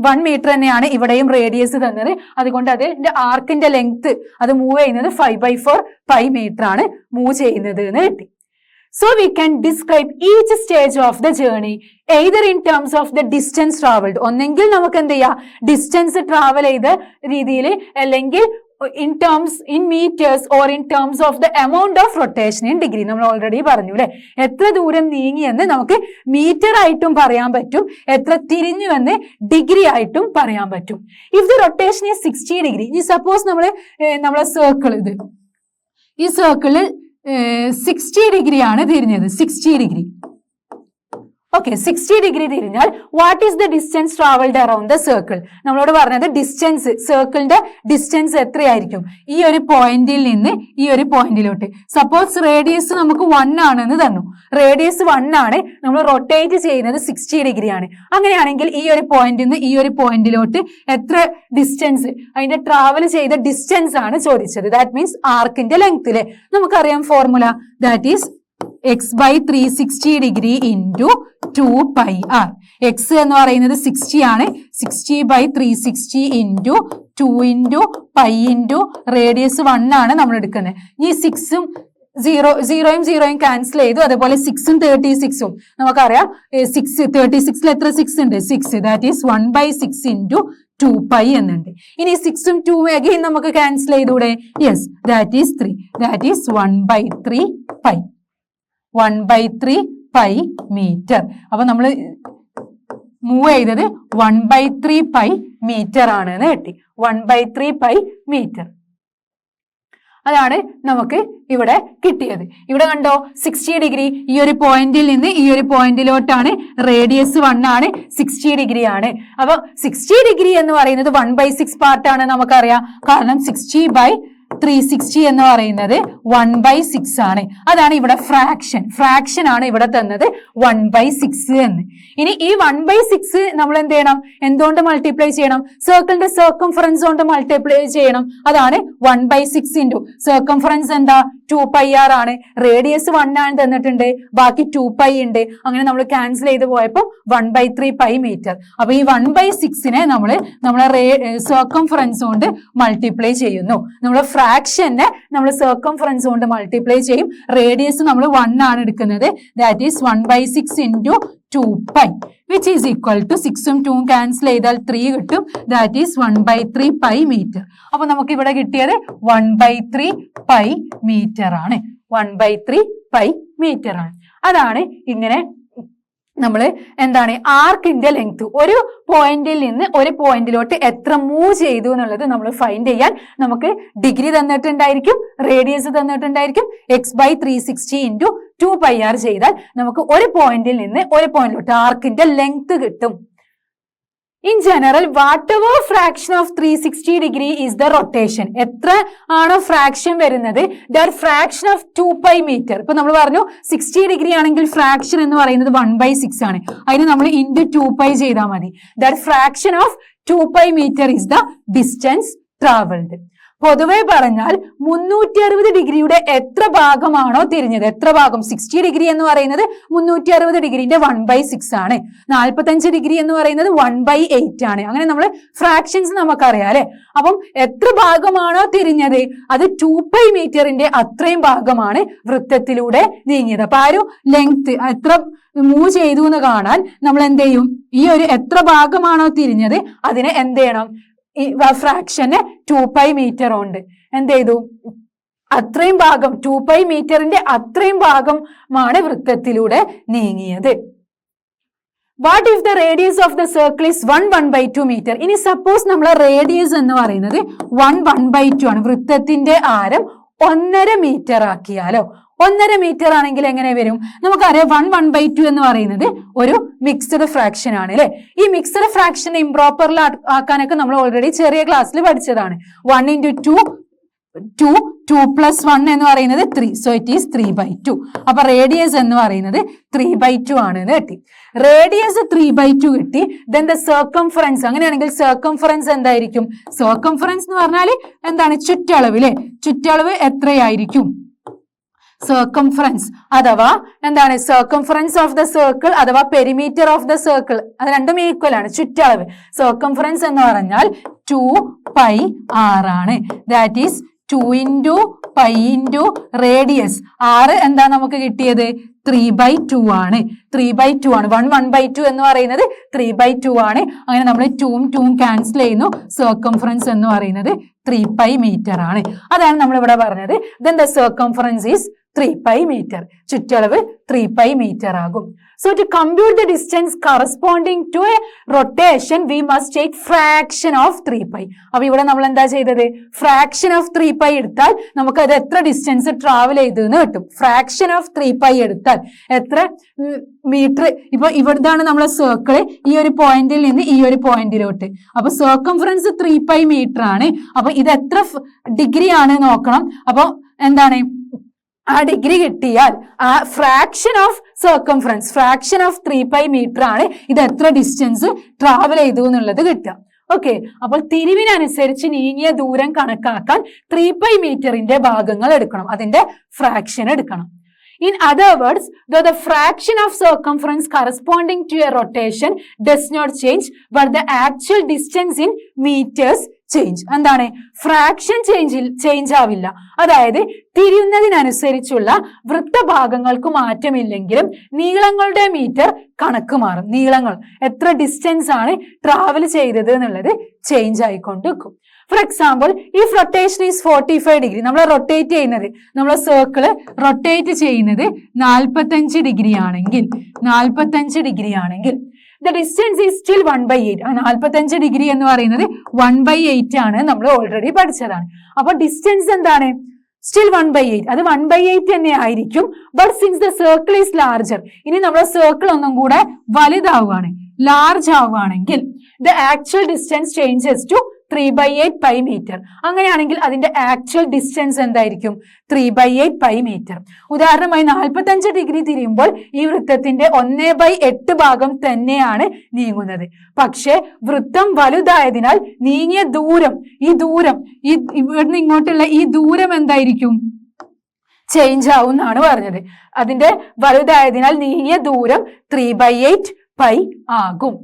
1 മീറ്റർ തന്നെയാണ് ഇവിടെയും റേഡിയസ് തന്നത്. അതുകൊണ്ട് അതിന്റെ ആർക്കിന്റെ ലെങ്ത് അത് മൂവ് ചെയ്യുന്നത് 5/4 പൈ മീറ്റർ ആണ് മൂവ് ചെയ്യുന്നത് എന്ന് കിട്ടി. So we can describe each stage of the journey either in terms of the distance traveled. ഒന്നെങ്കിൽ നമുക്ക് എന്ത് ചെയ്യാം? ഡിസ്റ്റൻസ് ട്രാവൽ ചെയ്ത രീതിയിൽ, അല്ലെങ്കിൽ in meters or in terms of the amount of rotation in degree. നമ്മൾ ഓൾറെഡി പറഞ്ഞു അല്ലെ, എത്ര ദൂരം നീങ്ങിയെന്ന് നമുക്ക് മീറ്റർ ആയിട്ടും പറയാൻ പറ്റും, എത്ര തിരിഞ്ഞുവെന്ന് ഡിഗ്രി ആയിട്ടും പറയാൻ പറ്റും. If the rotation is 60 degree, ഈ സപ്പോസ് നമ്മളെ സർക്കിൾ, ഈ സർക്കിള് 60 ഡിഗ്രി ആണ് തിരിഞ്ഞത്. 60 ഡിഗ്രി ഓക്കെ, 60 ഡിഗ്രി തിരിഞ്ഞാൽ what is the distance travelled around the circle? നമ്മളോട് പറഞ്ഞത് ഡിസ്റ്റൻസ്, സർക്കിളിന്റെ ഡിസ്റ്റൻസ് എത്രയായിരിക്കും ഈ ഒരു പോയിന്റിൽ നിന്ന് ഈ ഒരു പോയിന്റിലോട്ട്. സപ്പോസ് റേഡിയസ് നമുക്ക് 1 ആണെന്ന് തന്നു. റേഡിയസ് 1 ആണ്, നമ്മൾ റൊട്ടേറ്റ് ചെയ്യുന്നത് 60 ഡിഗ്രി ആണ്. അങ്ങനെയാണെങ്കിൽ ഈ ഒരു പോയിന്റിൽ നിന്ന് ഈ ഒരു പോയിന്റിലോട്ട് എത്ര ഡിസ്റ്റൻസ്, അതിന്റെ ട്രാവൽ ചെയ്ത ഡിസ്റ്റൻസ് ആണ് ചോദിച്ചത്. ദാറ്റ് മീൻസ് ആർക്കിന്റെ ലെങ്ത് അല്ലെ. നമുക്കറിയാം formula, that is x/360 degree into 2πr. X എന്ന് പറയുന്നത് 60 ആണ്. 60/360 into 2 into pi into radius 1 ആണ് നമ്മൾ എടുക്കുന്നത്. ഈ 6ഉം 0യും 0യും ക്യാൻസൽ ചെയ്തു. അതുപോലെ 6ഉം 36ഉം നമുക്കറിയാം 36ൽ എത്ര 6 ഉണ്ട്? 6. ദാറ്റ് ഈസ് 1/6 ഇൻറ്റു 2π എന്നുണ്ട്. ഇനി 6ഉം 2ഉം അഗെയിൻ നമുക്ക് ക്യാൻസൽ ചെയ്തൂടെ? Yes, that is 3. That is 1/3π. 1/3π metre. അപ്പൊ നമ്മൾ മൂവ് ചെയ്തത് 1/3π മീറ്റർ ആണ് എന്ന് കിട്ടി. 1/3π മീറ്റർ. അതാണ് നമുക്ക് ഇവിടെ കിട്ടിയത്. ഇവിടെ കണ്ടോ 60 ഡിഗ്രി ഈ ഒരു പോയിന്റിൽ നിന്ന് ഈ ഒരു പോയിന്റിലോട്ടാണ്. റേഡിയസ് 1 ആണ്, 60 ഡിഗ്രി ആണ്. അപ്പൊ 60 ഡിഗ്രി എന്ന് പറയുന്നത് 1/6 പാർട്ടാണ് നമുക്കറിയാം. കാരണം 60/360 എന്ന് പറയുന്നത് 1/6 ആണ്. അതാണ് ഇവിടെ ഫ്രാക്ഷൻ ആണ് ഇവിടെ തന്നത് 1/6 എന്ന്. ഇനി ഈ 1/6 നമ്മൾ എന്ത് ചെയ്യണം? എന്തുകൊണ്ട് മൾട്ടിപ്ലൈ ചെയ്യണം? സർക്കിളിന്റെ സർക്കംഫറൻസ് കൊണ്ട് മൾട്ടിപ്ലൈ ചെയ്യണം. അതാണ് 1/6 ഇൻറ്റു സർക്കംഫറൻസ് എന്താ? 2πr ആണ്. റേഡിയസ് 1 ആണ് തന്നിട്ടുണ്ട്, ബാക്കി 2π ഉണ്ട്. അങ്ങനെ നമ്മൾ ക്യാൻസൽ ചെയ്ത് പോയപ്പോൾ 1/3π മീറ്റർ. അപ്പൊ ഈ 1/6നെ നമ്മളെ സർക്കംഫറൻസ് കൊണ്ട് മൾട്ടിപ്ലൈ ചെയ്യുന്നു. നമ്മൾ ഫ്രാക്ഷനെ നമ്മൾ സർക്കംഫറൻസ് കൊണ്ട് മൾട്ടിപ്ലൈ ചെയ്യും. റേഡിയസ് നമ്മൾ 1 ആണ് എടുക്കുന്നത്. That is 1/6 into 2π which is equal to 6ഉം 2ഉം ക്യാൻസൽ ചെയ്താൽ 3 കിട്ടും. That is 1/3π metre. അപ്പൊ നമുക്ക് ഇവിടെ കിട്ടിയത് 1/3π മീറ്റർ ആണ്. 1/3π മീറ്റർ ആണ്. അതാണ് ഇങ്ങനെ നമ്മൾ എന്താണ് ആർക്കിന്റെ ലെങ്ത് ഒരു പോയിന്റിൽ നിന്ന് ഒരു പോയിന്റിലോട്ട് എത്ര മൂവ് ചെയ്തു എന്നുള്ളത് നമ്മൾ ഫൈൻഡ് ചെയ്യാൻ നമുക്ക് ഡിഗ്രി തന്നിട്ടുണ്ടായിരിക്കും, റേഡിയസ് തന്നിട്ടുണ്ടായിരിക്കും. x/360 ഇൻറ്റു 2πr ചെയ്താൽ നമുക്ക് ഒരു പോയിന്റിൽ നിന്ന് ഒരു പോയിന്റിലോട്ട് ആർക്കിന്റെ ലെങ്ത് കിട്ടും. In general, whatever fraction of 360 degree is the rotation. എത്ര ആണോ ഫ്രാക്ഷൻ വരുന്നത്, their fraction of 2π meter. ഇപ്പൊ നമ്മൾ പറഞ്ഞു 60 ഡിഗ്രി ആണെങ്കിൽ ഫ്രാക്ഷൻ എന്ന് പറയുന്നത് 1/6 ആണ്. അതിന് നമ്മൾ ഇൻറ്റു 2π ചെയ്താൽ മതി. That fraction of 2π meter is the distance traveled. പൊതുവെ പറഞ്ഞാൽ 360 ഡിഗ്രിയുടെ എത്ര ഭാഗമാണോ തിരിഞ്ഞത്, എത്ര ഭാഗം 60 ഡിഗ്രി എന്ന് പറയുന്നത് 360 ഡിഗ്രിന്റെ 1/6 ആണ്. 45 ഡിഗ്രി എന്ന് പറയുന്നത് 1/8 ആണ്. അങ്ങനെ നമ്മൾ ഫ്രാക്ഷൻസ് നമുക്കറിയാം അല്ലെ. അപ്പം എത്ര ഭാഗമാണോ തിരിഞ്ഞത് അത് 2π മീറ്ററിന്റെ അത്രയും ഭാഗമാണ് വൃത്തത്തിലൂടെ നീങ്ങിയത്. അപ്പൊ ആ ഒരു ലെങ്ത് എത്ര മൂവ് ചെയ്തു എന്ന് കാണാൻ നമ്മൾ എന്ത് ചെയ്യും? ഈ ഒരു എത്ര ഭാഗമാണോ തിരിഞ്ഞത് അതിനെ എന്ത് ചെയ്യണം? ഈ ഫ്രാക്ഷന് 2π മീറ്റർ ഉണ്ട് എന്ത് ചെയ്തു? അത്രയും ഭാഗം 2π മീറ്ററിന്റെ അത്രയും ഭാഗമാണ് വൃത്തത്തിലൂടെ നീങ്ങിയത്. What if the radius of the circle is 1/2 metre? ഇനി സപ്പോസ് നമ്മളെ റേഡിയസ് എന്ന് പറയുന്നത് 1/2 ആണ്. വൃത്തത്തിന്റെ ആരം 1.5 മീറ്റർ ആക്കിയാലോ? 1.5 മീറ്റർ ആണെങ്കിൽ എങ്ങനെ വരും? നമുക്കറിയാം 1/2 എന്ന് പറയുന്നത് ഒരു മിക്സ്ഡ് ഫ്രാക്ഷൻ ആണ് അല്ലെ. ഈ മിക്സ്ഡ് ഫ്രാക്ഷൻ ഇംപ്രോപ്പറിൽ ആക്കാനൊക്കെ നമ്മൾ ഓൾറെഡി ചെറിയ ക്ലാസ്സിൽ പഠിച്ചതാണ്. 1 × 2 2 + 1 എന്ന് പറയുന്നത് 3. So it is 3/2. അപ്പൊ റേഡിയസ് എന്ന് പറയുന്നത് 3/2 ആണ് എന്ന് കിട്ടി. റേഡിയസ് 3/2 കിട്ടി. ദെൻ ദ സർക്കംഫറൻസ്, അങ്ങനെയാണെങ്കിൽ സർക്കംഫറൻസ് എന്തായിരിക്കും? സർക്കംഫറൻസ് എന്ന് പറഞ്ഞാൽ എന്താണ്? ചുറ്റളവ് അല്ലെ. ചുറ്റളവ് എത്രയായിരിക്കും? സർക്കംഫറൻസ് അഥവാ എന്താണ്? സർക്കംഫറൻസ് ഓഫ് ദ സർക്കിൾ അഥവാ പെരിമീറ്റർ ഓഫ് ദ സർക്കിൾ, അത് രണ്ടും ഈക്വൽ ആണ്. ചുറ്റളവ് സർക്കംഫറൻസ് എന്ന് പറഞ്ഞാൽ 2πr ആണ്. That is 2 × π × radius. r എന്താ നമുക്ക് കിട്ടിയത്? 3/2 ആണ്. 3/2 ആണ്. 1/2 എന്ന് പറയുന്നത് 3/2 ആണ്. അങ്ങനെ നമ്മൾ 2ഉം 2ഉം ക്യാൻസൽ ചെയ്യുന്നു. സർക്കംഫറൻസ് എന്ന് പറയുന്നത് 3π മീറ്റർ ആണ്. അതാണ് നമ്മൾ ഇവിടെ പറഞ്ഞത്. Then the circumference is 3 pi meter. ചുറ്റളവ് 3 pi meter ആകും. So to compute the distance corresponding to a rotation, we must take fraction of 3 pi. അപ്പൊ ഇവിടെ നമ്മൾ എന്താ ചെയ്തത്? fraction of 3 pi എടുത്താൽ നമുക്ക് അത് എത്ര ഡിസ്റ്റൻസ് ട്രാവൽ ചെയ്തെന്ന് കിട്ടും. fraction of 3 pi എടുത്താൽ എത്ര മീറ്റർ. ഇപ്പൊ ഇവിടുന്നാണ് നമ്മളെ സർക്കിള് ഈ ഒരു പോയിന്റിൽ നിന്ന് ഈ ഒരു പോയിന്റിലോട്ട്. അപ്പൊ സർക്കംഫറൻസ് 3 pi മീറ്റർ ആണ്. അപ്പൊ ഇത് എത്ര ഡിഗ്രി ആണ് നോക്കണം. അപ്പൊ എന്താണ് ആ ഡിഗ്രി കിട്ടിയാൽ ആ fraction of circumference, fraction of 3 pi metre ആണ് ഇത് എത്ര ഡിസ്റ്റൻസ് ട്രാവൽ ചെയ്തു എന്നുള്ളത് കിട്ടുക. ഓക്കെ, അപ്പോൾ തിരിവിനനുസരിച്ച് നീങ്ങിയ ദൂരം കണക്കാക്കാൻ 3 pi മീറ്ററിന്റെ ഭാഗങ്ങൾ എടുക്കണം, അതിന്റെ ഫ്രാക്ഷൻ എടുക്കണം. In other words, though the fraction of circumference corresponding to a rotation does not change, but the actual distance in meters change. എന്താണ്? ഫ്രാക്ഷൻ ചേഞ്ച് ആവില്ല. അതായത് തിരിയുന്നതിനനുസരിച്ചുള്ള വൃത്തഭാഗങ്ങൾക്ക് മാറ്റമില്ലെങ്കിലും നീളങ്ങളുടെ മീറ്റർ കണക്ക് മാറും. നീളങ്ങൾ എത്ര ഡിസ്റ്റൻസ് ആണ് ട്രാവൽ ചെയ്തത് എന്നുള്ളത് ചേഞ്ച് ആയിക്കൊണ്ടിരിക്കും. For example, if rotation is 45 degree, നമ്മൾ റൊട്ടേറ്റ് ചെയ്യുന്നത്, നമ്മളെ സർക്കിള് റൊട്ടേറ്റ് ചെയ്യുന്നത് 45 ഡിഗ്രി ആണെങ്കിൽ, 45 ഡിഗ്രി ആണെങ്കിൽ the distance is still 1/8. 45 degree എന്ന് പറയുന്നത് 1/8 ആണ്, നമ്മൾ ഓൾറെഡി പഠിച്ചതാണ്. അപ്പൊ ഡിസ്റ്റൻസ് എന്താണ്? സ്റ്റിൽ 1/8. അത് 1/8 തന്നെ ആയിരിക്കും. But since the circle is larger, ഇനി നമ്മുടെ സർക്കിൾ ഒന്നും കൂടെ വലുതാവുകയാണ്, ലാർജ് ആവുകയാണെങ്കിൽ the actual distance changes to 3/8 pi meter. അങ്ങനെയാണെങ്കിൽ അതിന്റെ ആക്ച്വൽ ഡിസ്റ്റൻസ് എന്തായിരിക്കും? 3/8 pi meter. ഉദാഹരണമായി 45 ഡിഗ്രി തിരിയുമ്പോൾ ഈ വൃത്തത്തിന്റെ 1/8 ഭാഗം തന്നെയാണ് നീങ്ങുന്നത്. പക്ഷെ വൃത്തം വലുതായതിനാൽ നീങ്ങിയ ദൂരം, ഈ ഇവിടുന്ന് ഇങ്ങോട്ടുള്ള ഈ ദൂരം എന്തായിരിക്കും? ചേഞ്ച് ആവും എന്നാണ് പറഞ്ഞത്. അതിന്റെ വലുതായതിനാൽ നീങ്ങിയ ദൂരം 3/8 pi ആകും.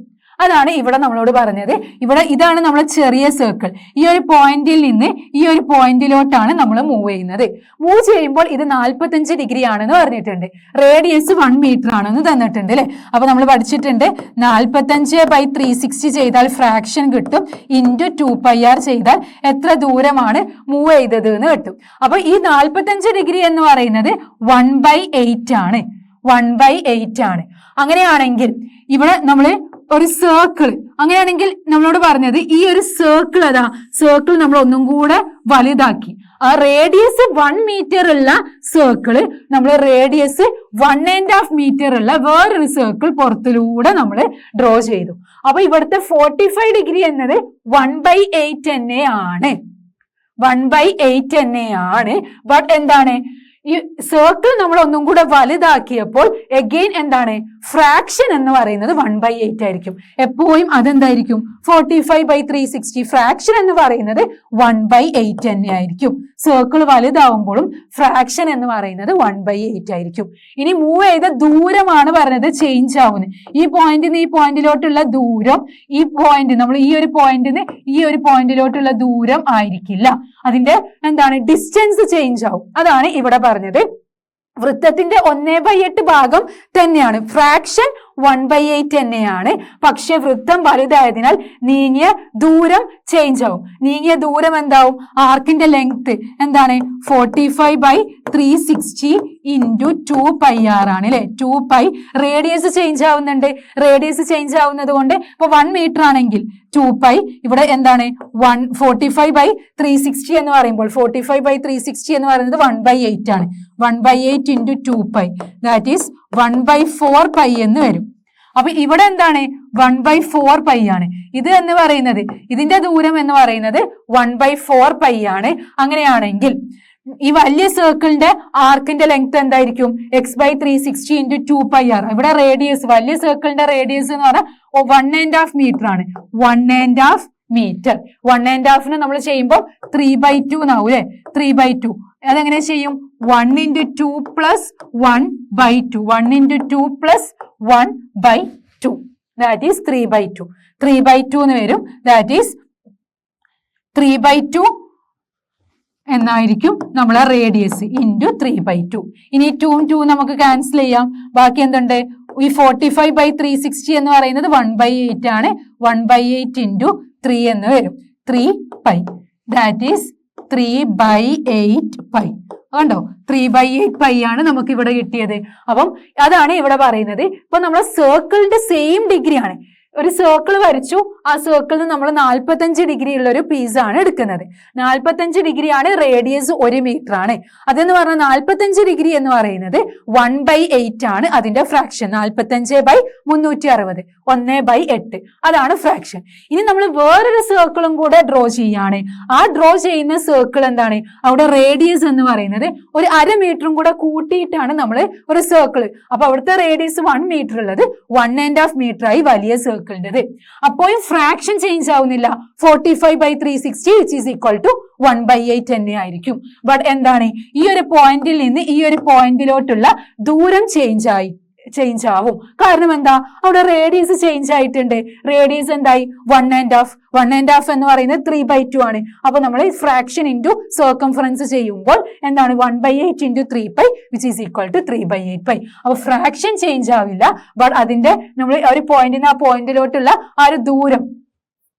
അതാണ് ഇവിടെ നമ്മളോട് പറഞ്ഞത്. ഇവിടെ ഇതാണ് നമ്മളെ ചെറിയ സർക്കിൾ. ഈ ഒരു പോയിന്റിൽ നിന്ന് ഈ ഒരു പോയിന്റിലോട്ടാണ് നമ്മൾ മൂവ് ചെയ്യുന്നത്. മൂവ് ചെയ്യുമ്പോൾ ഇത് 45 ഡിഗ്രി ആണെന്ന് പറഞ്ഞിട്ടുണ്ട്. റേഡിയസ് 1 മീറ്റർ ആണെന്ന് തന്നിട്ടുണ്ട് അല്ലെ. അപ്പൊ നമ്മൾ പഠിച്ചിട്ടുണ്ട് 45/360 ചെയ്താൽ ഫ്രാക്ഷൻ കിട്ടും, ഇൻറ്റു 2πr ചെയ്താൽ എത്ര ദൂരമാണ് മൂവ് ചെയ്തത് എന്ന് കിട്ടും. അപ്പൊ ഈ 45 ഡിഗ്രി എന്ന് പറയുന്നത് 1/8 ആണ്, 1/8 ആണ്. അങ്ങനെയാണെങ്കിൽ ഇവിടെ നമ്മള് ഒരു സർക്കിൾ, അങ്ങനെയാണെങ്കിൽ നമ്മളോട് പറഞ്ഞത് ഈ ഒരു സർക്കിൾ, അതാ സർക്കിൾ നമ്മൾ ഒന്നും കൂടെ വലുതാക്കി. ആ റേഡിയസ് 1 മീറ്റർ ഉള്ള സർക്കിള് നമ്മൾ റേഡിയസ് 1.5 മീറ്റർ ഉള്ള വേറൊരു സർക്കിൾ പുറത്തിലൂടെ നമ്മൾ ഡ്രോ ചെയ്തു. അപ്പൊ ഇവിടുത്തെ 45 ഡിഗ്രി എന്നത് 1/8 തന്നെയാണ്, 1/8 തന്നെയാണ്. ബട്ട് എന്താണ്? ഈ സർക്കിൾ നമ്മൾ ഒന്നും കൂടെ വലുതാക്കിയപ്പോൾ എഗെയിൻ എന്താണ്? ഫ്രാക്ഷൻ എന്ന് പറയുന്നത് 1/8 ആയിരിക്കും. എപ്പോഴും അതെന്തായിരിക്കും? 45/360. ഫ്രാക്ഷൻ എന്ന് പറയുന്നത് 1/8 തന്നെ ആയിരിക്കും. സർക്കിൾ വലുതാവുമ്പോഴും ഫ്രാക്ഷൻ എന്ന് പറയുന്നത് 1/8 ആയിരിക്കും. ഇനി മൂവ് ചെയ്ത ദൂരമാണ് പറഞ്ഞത് ചേഞ്ച് ആവുന്നത്. ഈ പോയിന്റിൽ നിന്ന് ഈ പോയിന്റിലോട്ടുള്ള ദൂരം, ഈ പോയിന്റ് നമ്മൾ ഈ ഒരു പോയിന്റിൽ നിന്ന് ഈ ഒരു പോയിന്റിലോട്ടുള്ള ദൂരം ആയിരിക്കില്ല. അതിന്റെ എന്താണ്? ഡിസ്റ്റൻസ് ചേഞ്ച് ആവും. അതാണ് ഇവിടെ പറഞ്ഞത്. വൃത്തത്തിന്റെ 1/8 ഭാഗം തന്നെയാണ്, ഫ്രാക്ഷൻ 1/8 തന്നെയാണ്. പക്ഷെ വൃത്തം വലുതായതിനാൽ നീങ്ങിയ ദൂരം ചേഞ്ച് ആവും. നീങ്ങിയ ദൂരം എന്താവും? ആർക്കിന്റെ ലെങ്ത് എന്താണ്? 45/360 ഇൻറ്റു 2πr ആണ് അല്ലെ. 2π. റേഡിയസ് ചേഞ്ച് ആവുന്നുണ്ട്. റേഡിയസ് ചേഞ്ച് ആവുന്നത് കൊണ്ട് ഇപ്പൊ 1 മീറ്റർ ആണെങ്കിൽ 2π, ഇവിടെ എന്താണ്? 45/360 എന്ന് പറയുമ്പോൾ 45/360 എന്ന് പറയുന്നത് 1/8 ആണ്. 1/8 ഇൻറ്റു 2π, ദാറ്റ് ഈസ് 1/4 പൈ എന്ന് വരും. അപ്പൊ ഇവിടെ എന്താണ്? 1/4 പൈ ആണ്. ഇത് എന്ന് പറയുന്നത്, ഇതിന്റെ ദൂരം എന്ന് പറയുന്നത് 1/4 പൈ ആണ്. അങ്ങനെയാണെങ്കിൽ ഈ വലിയ സർക്കിളിന്റെ ആർക്കിന്റെ ലെങ്ത് എന്തായിരിക്കും? x/360 into 2πr. ഇവിടെ റേഡിയസ്, വലിയ സർക്കിളിന്റെ റേഡിയസ് എന്ന് പറഞ്ഞാൽ 1.5 മീറ്റർ ആണ്. 1.5 മീറ്റർ. 1.5 നമ്മൾ ചെയ്യുമ്പോൾ 3/2 എന്നാവും അല്ലെ. 3/2 അതെങ്ങനെ ചെയ്യും? 1 into 2 plus 1/2. 1 into 2 plus 1/2, that is 3/2. 3/2 എന്ന് വരും. ദാറ്റ് ഈസ് 3/2 എന്നായിരിക്കും നമ്മളെ റേഡിയസ് ഇൻറ്റു 3/2. ഇനി 2 നമുക്ക് ക്യാൻസൽ ചെയ്യാം. ബാക്കി എന്തുണ്ട്? ഈ 45/360 എന്ന് പറയുന്നത് 1/8 ആണ്. 1/8 ഇൻറ്റു 3 എന്ന് വരും. 3π, ദാറ്റ് ഈസ് 3/8 പൈ. കണ്ടോ 3/8 പൈ ആണ് നമുക്ക് ഇവിടെ കിട്ടിയത്. അപ്പം അതാണ് ഇവിടെ പറയുന്നത്. ഇപ്പൊ നമ്മളെ സർക്കിളിന്റെ സെയിം ഡിഗ്രി ആണ്. ഒരു സർക്കിൾ വരച്ചു, ആ സർക്കിളിന് നമ്മൾ 45 ഡിഗ്രി ഉള്ള ഒരു പീസ് ആണ് എടുക്കുന്നത്. 45 ഡിഗ്രി ആണ്, റേഡിയസ് 1 മീറ്റർ ആണ്. അതെന്ന് പറഞ്ഞാൽ 45 ഡിഗ്രി എന്ന് പറയുന്നത് 1/8 ആണ് അതിന്റെ ഫ്രാക്ഷൻ. 45/360 1/8 അതാണ് ഫ്രാക്ഷൻ. ഇനി നമ്മൾ വേറൊരു സർക്കിളും കൂടെ ഡ്രോ ചെയ്യാണ്. ആ ഡ്രോ ചെയ്യുന്ന സർക്കിൾ എന്താണ്, അവിടെ റേഡിയസ് എന്ന് പറയുന്നത് ഒരു 1/2 മീറ്ററും കൂടെ കൂട്ടിയിട്ടാണ് നമ്മൾ ഒരു സർക്കിൾ. അപ്പൊ അവിടുത്തെ റേഡിയസ് 1 മീറ്റർ ഉള്ളത് 1.5 മീറ്റർ ആയി വലിയ സർക്കിൾ. അപ്പോഴും ഫ്രാക്ഷൻ ചേഞ്ച് ആവുന്നില്ല. 45/360 which is equal to 1/8 തന്നെ ആയിരിക്കും. ബട്ട് എന്താണ്, ഈ ഒരു പോയിന്റിൽ നിന്ന് ഈ ഒരു പോയിന്റിലോട്ടുള്ള ദൂരം ചേഞ്ച് ആവും. കാരണം എന്താ, അവിടെ റേഡിയസ് ചേഞ്ച് ആയിട്ടുണ്ട്. റേഡിയസ് എന്തായി 1.5 എന്ന് പറയുന്നത് 3/2 ആണ്. അപ്പൊ നമ്മൾ ഫ്രാക്ഷൻ ഇൻറ്റു സർക്കംഫറൻസ് ചെയ്യുമ്പോൾ എന്താണ് 1/8 × 3π which is equal to 3/8π. അപ്പൊ ഫ്രാക്ഷൻ ചേഞ്ച് ആവില്ല, ബട്ട് അതിന്റെ നമ്മൾ ഒരു പോയിന്റിൽ നിന്ന് ആ പോയിന്റിലോട്ടുള്ള ആ ഒരു ദൂരം,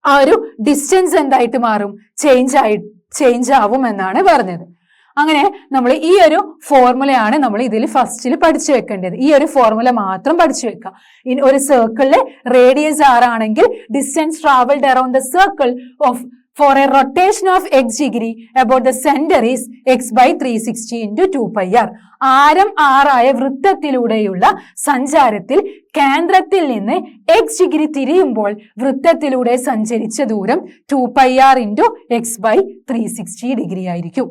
ആ ഒരു ഡിസ്റ്റൻസ് എന്തായിട്ട് മാറും, ചേഞ്ച് ആവും എന്നാണ് പറഞ്ഞത്. അങ്ങനെ നമ്മൾ ഈ ഒരു ഫോർമുലയാണ് നമ്മൾ ഇതിൽ ഫസ്റ്റിൽ പഠിച്ചു വെക്കേണ്ടത്. ഈ ഒരു ഫോർമുല മാത്രം പഠിച്ചു വെക്കുക. ഒരു സർക്കിളിലെ റേഡിയസ് r ആണെങ്കിൽ distance travelled around the circle of for a rotation of x degree about the center is x/360 × 2πr. ആരം r ആയ വൃത്തത്തിലൂടെയുള്ള സഞ്ചാരത്തിൽ കേന്ദ്രത്തിൽ നിന്ന് x ഡിഗ്രി തിരിയുമ്പോൾ വൃത്തത്തിലൂടെ സഞ്ചരിച്ച ദൂരം 2πr × x/360 ഡിഗ്രി ആയിരിക്കും.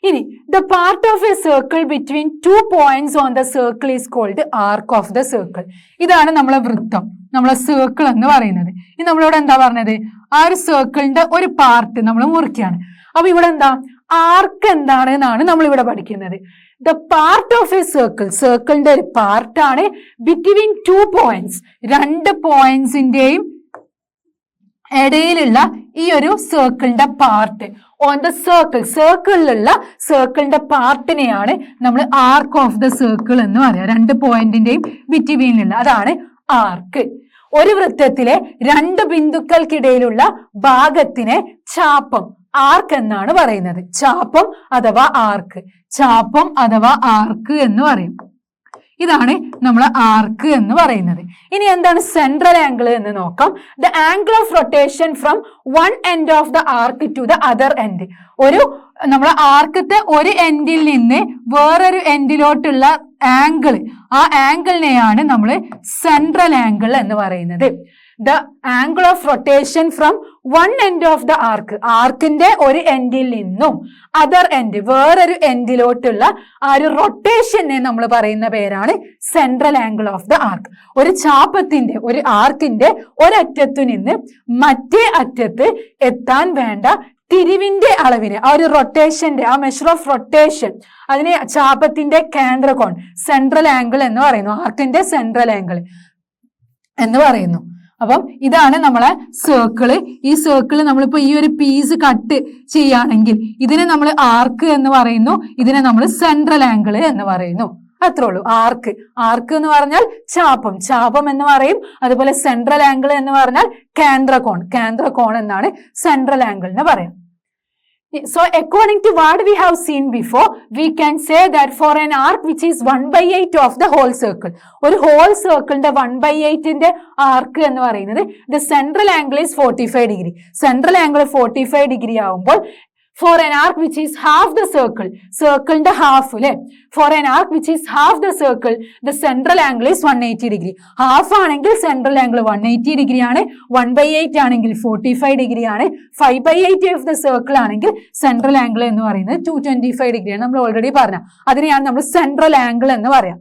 ഇനി the part of a circle between 2 points on the circle is called arc of the circle. ഇതാണ് നമ്മളെ വൃത്തം, നമ്മളെ സർക്കിൾ എന്ന് പറയുന്നത്. ഇനി നമ്മളിവിടെ എന്താ പറഞ്ഞത്, ആ ഒരു സർക്കിളിന്റെ ഒരു പാർട്ട് നമ്മൾ മുറിക്കുകയാണ്. അപ്പൊ ഇവിടെ എന്താ, ആർക്ക് എന്താണ് എന്നാണ് നമ്മൾ ഇവിടെ പഠിക്കുന്നത്. ദ പാർട്ട് ഓഫ് എ സർക്കിളിന്റെ ഒരു പാർട്ടാണ് ബിറ്റ്വീൻ 2 points, 2 പോയിന്റ്സിന്റെയും ഇടയിലുള്ള ഈ ഒരു സർക്കിളിന്റെ പാർട്ട് ഓൺ ദ സർക്കിളിലുള്ള സർക്കിളിന്റെ പാർട്ടിനെയാണ് നമ്മൾ ആർക്ക് ഓഫ് ദ സർക്കിൾ എന്ന് പറയാം. 2 പോയിന്റിന്റെയും ബിറ്റ്വീനിലുള്ള, അതാണ് ആർക്ക്. ഒരു വൃത്തത്തിലെ 2 ബിന്ദുക്കൾക്കിടയിലുള്ള ഭാഗത്തിനെ ചാപം, ആർക്ക് എന്നാണ് പറയുന്നത്. ചാപം അഥവാ ആർക്ക് എന്ന് പറയും. ഇതാണ് നമ്മൾ ആർക്ക് എന്ന് പറയുന്നത്. ഇനി എന്താണ് സെൻട്രൽ ആംഗിൾ എന്ന് നോക്കാം. The angle of rotation from one end of the arc to the other end. നമ്മൾ ആർക്കത്തെ ഒരു എൻഡിൽ നിന്ന് വേറൊരു എൻഡിലോട്ടുള്ള ആംഗിൾ, ആ ആംഗിളിനെയാണ് നമ്മൾ സെൻട്രൽ ആംഗിൾ എന്ന് പറയുന്നത്. The angle of rotation from one end of the ആർക്കിന്റെ ഒരു എൻഡിൽ നിന്നും അതർ എൻഡ്, വേറൊരു എൻഡിലോട്ടുള്ള ആ ഒരു റൊട്ടേഷനെ നമ്മൾ പറയുന്ന പേരാണ് സെൻട്രൽ ആംഗിൾ ഓഫ് ദ ആർക്ക്. ഒരു ചാപത്തിന്റെ, ഒരു ആർക്കിന്റെ ഒരറ്റത്തു നിന്ന് മറ്റേ അറ്റത്ത് എത്താൻ വേണ്ട തിരിവിന്റെ അളവിന്, ആ ഒരു റൊട്ടേഷന്റെ, ആ മെഷർ ഓഫ് റൊട്ടേഷൻ, അതിനെ ചാപത്തിന്റെ കേന്ദ്രകോൺ, സെൻട്രൽ ആംഗിൾ എന്ന് പറയുന്നു. ആർക്കിന്റെ സെൻട്രൽ ആംഗിൾ എന്ന് പറയുന്നു. അപ്പം ഇതാണ് നമ്മളെ സർക്കിള്. ഈ സർക്കിള് നമ്മളിപ്പോ ഈ ഒരു പീസ് കട്ട് ചെയ്യുകയാണെങ്കിൽ ഇതിനെ നമ്മൾ ആർക്ക് എന്ന് പറയുന്നു, ഇതിനെ നമ്മൾ സെൻട്രൽ ആംഗിൾ എന്ന് പറയുന്നു. അത്രേ ഉള്ളൂ. ആർക്ക് എന്ന് പറഞ്ഞാൽ ചാപം എന്ന് പറയും. അതുപോലെ സെൻട്രൽ ആംഗിൾ എന്ന് പറഞ്ഞാൽ കേന്ദ്രകോൺ എന്നാണ് സെൻട്രൽ ആംഗിൾ എന്ന് പറയാം. So according to what we have seen before, we can say that for an arc which is 1/8 of the whole circle, ഒരു whole circle-ന്റെ 1/8 ആർക്ക് എന്ന് പറയുന്നത് the central angle is 45 degree. Central angle 45 degree ആവുമ്പോൾ for an arc which is half the circle-ന്റെ half അല്ലേ, for an arc which is half the circle, the central angle is 180 degree. half ആണെങ്കിൽ central angle 180 degree ആണ്, 1/8 ആണെങ്കിൽ 45 degree ആണ്, 5/8 of the circle ആണെങ്കിൽ central angle എന്ന് പറയുന്നത് 225 degree ആണ്. നമ്മൾ ഓൾറെഡി പറഞ്ഞ അതിനെയാണ് നമ്മൾ central angle എന്ന് പറയാം.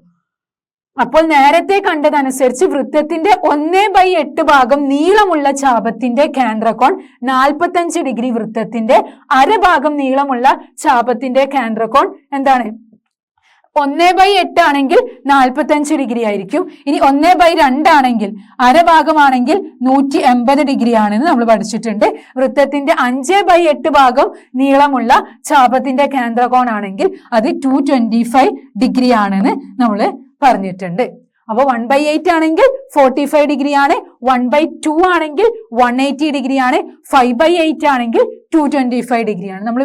അപ്പോൾ നേരത്തെ കണ്ടതനുസരിച്ച് വൃത്തത്തിന്റെ 1/8 ഭാഗം നീളമുള്ള ചാപത്തിന്റെ കേന്ദ്രകോൺ 45 ഡിഗ്രി, വൃത്തത്തിന്റെ അരഭാഗം നീളമുള്ള ചാപത്തിന്റെ കേന്ദ്രകോൺ എന്താണ് 1/8 ആണെങ്കിൽ 45 ഡിഗ്രി ആയിരിക്കും. ഇനി 1/2 ആണെങ്കിൽ, അരഭാഗമാണെങ്കിൽ 180 ഡിഗ്രി ആണെന്ന് നമ്മൾ പഠിച്ചിട്ടുണ്ട്. വൃത്തത്തിന്റെ 5/8 ഭാഗം നീളമുള്ള ചാപത്തിന്റെ കേന്ദ്രകോൺ ആണെങ്കിൽ അത് 225 ഡിഗ്രി ആണെന്ന് നമ്മൾ പറഞ്ഞിട്ടുണ്ട്. അപ്പൊ 1/8 ആണെങ്കിൽ 45 ഡിഗ്രി ആണ്, 1/2 ആണെങ്കിൽ 180 ഡിഗ്രി ആണ്, 5/8 ആണെങ്കിൽ 225 ഡിഗ്രി ആണ്. നമ്മൾ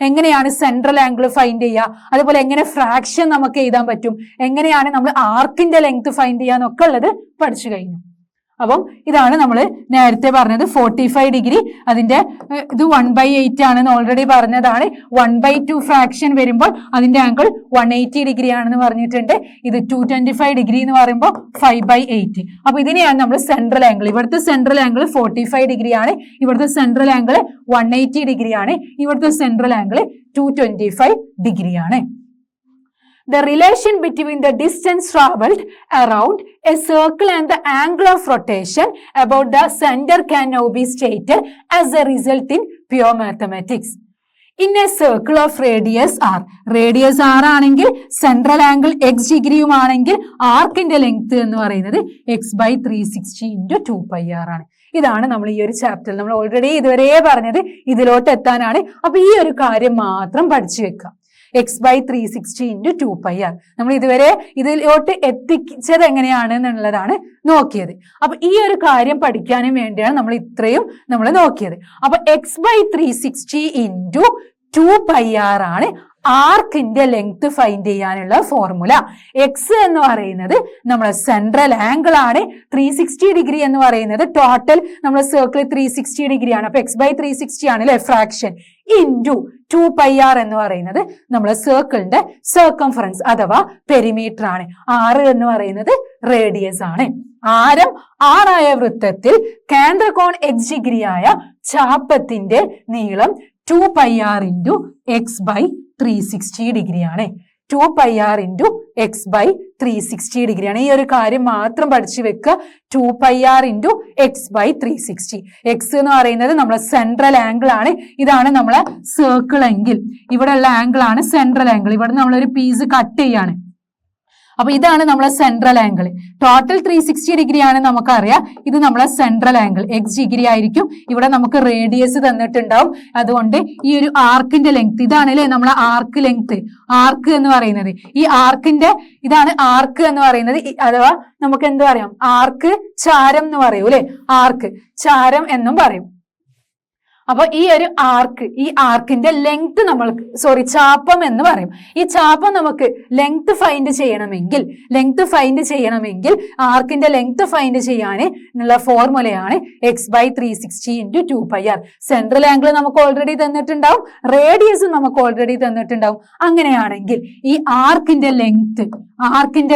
എങ്ങനെയാണ് സെൻട്രൽ ആംഗിൾ ഫൈൻഡ് ചെയ്യുക, അതുപോലെ എങ്ങനെ ഫ്രാക്ഷൻ നമുക്ക് എഴുതാൻ പറ്റും, എങ്ങനെയാണ് നമ്മൾ ആർക്കിന്റെ ലെങ്ത് ഫൈൻഡ് ചെയ്യാന്നൊക്കെ ഉള്ളത് പഠിച്ചു കഴിഞ്ഞു. അപ്പം ഇതാണ് നമ്മൾ നേരത്തെ പറഞ്ഞത് 45 ഡിഗ്രി, അതിന്റെ ഇത് 1/8 ആണെന്ന് ഓൾറെഡി പറഞ്ഞതാണ്. 1/2 ഫ്രാക്ഷൻ വരുമ്പോൾ അതിന്റെ ആംഗിൾ 180 ഡിഗ്രി ആണെന്ന് പറഞ്ഞിട്ടുണ്ട്. ഇത് 225 ഡിഗ്രി എന്ന് പറയുമ്പോൾ 5/8. അപ്പൊ ഇതിനെയാണ് നമ്മൾ സെൻട്രൽ ആംഗിൾ, ഇവിടുത്തെ സെൻട്രൽ ആംഗിൾ 45 ഡിഗ്രി ആണ്, ഇവിടുത്തെ സെൻട്രൽ ആംഗിൾ 180 ഡിഗ്രി ആണ്, ഇവിടുത്തെ സെൻട്രൽ ആംഗിൾ 225 ഡിഗ്രി ആണ്. The relation between the distance traveled around a circle and the angle of rotation about the center can now be stated as a result in pure mathematics. In a circle of radius r, radius r ആണെങ്കിൽ central angle x ഡിഗ്രിയും ആണെങ്കിൽ ആർക്കിന്റെ ലെങ്ത് എന്ന് പറയുന്നത് x/360 × 2πr ആണ്. ഇതാണ് നമ്മൾ ഈ ഒരു ചാപ്റ്ററിൽ നമ്മൾ ഓൾറെഡി ഇതുവരെ പറഞ്ഞത്, ഇതിലോട്ട് എത്താനാണ്. അപ്പൊ ഈ ഒരു കാര്യം മാത്രം പഠിച്ചു വെക്കാം, x/360 × 2πr. നമ്മൾ ഇതുവരെ ഇതിലോട്ട് എത്തിച്ചത് എങ്ങനെയാണ് എന്നുള്ളതാണ് നോക്കിയത്. അപ്പൊ ഈ ഒരു കാര്യം പഠിക്കാനും വേണ്ടിയാണ് നമ്മൾ ഇത്രയും നമ്മൾ നോക്കിയത്. അപ്പൊ x/360 × 2πr ആണ് ആർക്കിന്റെ ലെങ്ത് ഫൈൻഡ് ചെയ്യാനുള്ള ഫോർമുല. എക്സ് എന്ന് പറയുന്നത് നമ്മളെ സെൻട്രൽ ആംഗിൾ ആണ്, 360 ഡിഗ്രി എന്ന് പറയുന്നത് ടോട്ടൽ നമ്മുടെ സർക്കിൾ 360 ഡിഗ്രി ആണ്. അപ്പൊ x/360 ആണ് അല്ലെ ഫ്രാക്ഷൻ, ഇൻറ്റു 2πr എന്ന് പറയുന്നത് നമ്മളെ സർക്കിളിന്റെ സർക്കംഫറൻസ് അഥവാ പെരിമീറ്റർ ആണ്. 6 എന്ന് പറയുന്നത് റേഡിയസ് ആണ്. ആരം 6 ആയ വൃത്തത്തിൽ കേന്ദ്രകോൺ x ഡിഗ്രിയായ ചാപത്തിന്റെ നീളം 2πr × x/360 ഡിഗ്രി ആണ്. 2πr × x/360 ഡിഗ്രി ആണ്. ഈ ഒരു കാര്യം മാത്രം പഠിച്ചു വെക്കുക. 2πr × x/360. എക്സ് എന്ന് പറയുന്നത് നമ്മളെ സെൻട്രൽ ആംഗിൾ ആണ്. ഇതാണ് നമ്മളെ സർക്കിൾ എങ്കിൽ ഇവിടെയുള്ള ആംഗിൾ ആണ് സെൻട്രൽ ആംഗിൾ. ഇവിടെ നമ്മളൊരു പീസ് കട്ട് ചെയ്യാണ്. അപ്പൊ ഇതാണ് നമ്മളെ സെൻട്രൽ ആംഗിൾ. ടോട്ടൽ 360 ഡിഗ്രി ആണ് നമുക്കറിയാം. ഇത് നമ്മളെ സെൻട്രൽ ആംഗിൾ x ഡിഗ്രി ആയിരിക്കും. ഇവിടെ നമുക്ക് റേഡിയസ് തന്നിട്ടുണ്ടാവും. അതുകൊണ്ട് ഈ ഒരു ആർക്കിന്റെ ലെങ്ത് ഇതാണ് അല്ലെ നമ്മളെ ആർക്ക് ലെങ്ത്. ആർക്ക് എന്ന് പറയുന്നത് ഈ ആർക്കിന്റെ ഇതാണ് ആർക്ക് എന്ന് പറയുന്നത്, അഥവാ നമുക്ക് എന്ത് പറയാം, ആർക്ക് ചാരം എന്ന് പറയൂ അല്ലെ, ആർക്ക് ചാരം എന്നും പറയും. അപ്പൊ ഈ ഒരു ആർക്ക്, ഈ ആർക്കിന്റെ ലെങ്ത് നമ്മൾക്ക് ചാപ്പം എന്ന് പറയും. ഈ ചാപ്പം നമുക്ക് ലെങ്ത് ഫൈൻഡ് ചെയ്യണമെങ്കിൽ ആർക്കിന്റെ ലെങ്ത് ഫൈൻഡ് ചെയ്യാൻ ഉള്ള ഫോർമുലയാണ് x/360 × 2πr. സെൻട്രൽ ആംഗിൾ നമുക്ക് ഓൾറെഡി തന്നിട്ടുണ്ടാവും, റേഡിയസും നമുക്ക് ഓൾറെഡി തന്നിട്ടുണ്ടാവും. അങ്ങനെയാണെങ്കിൽ ഈ ആർക്കിന്റെ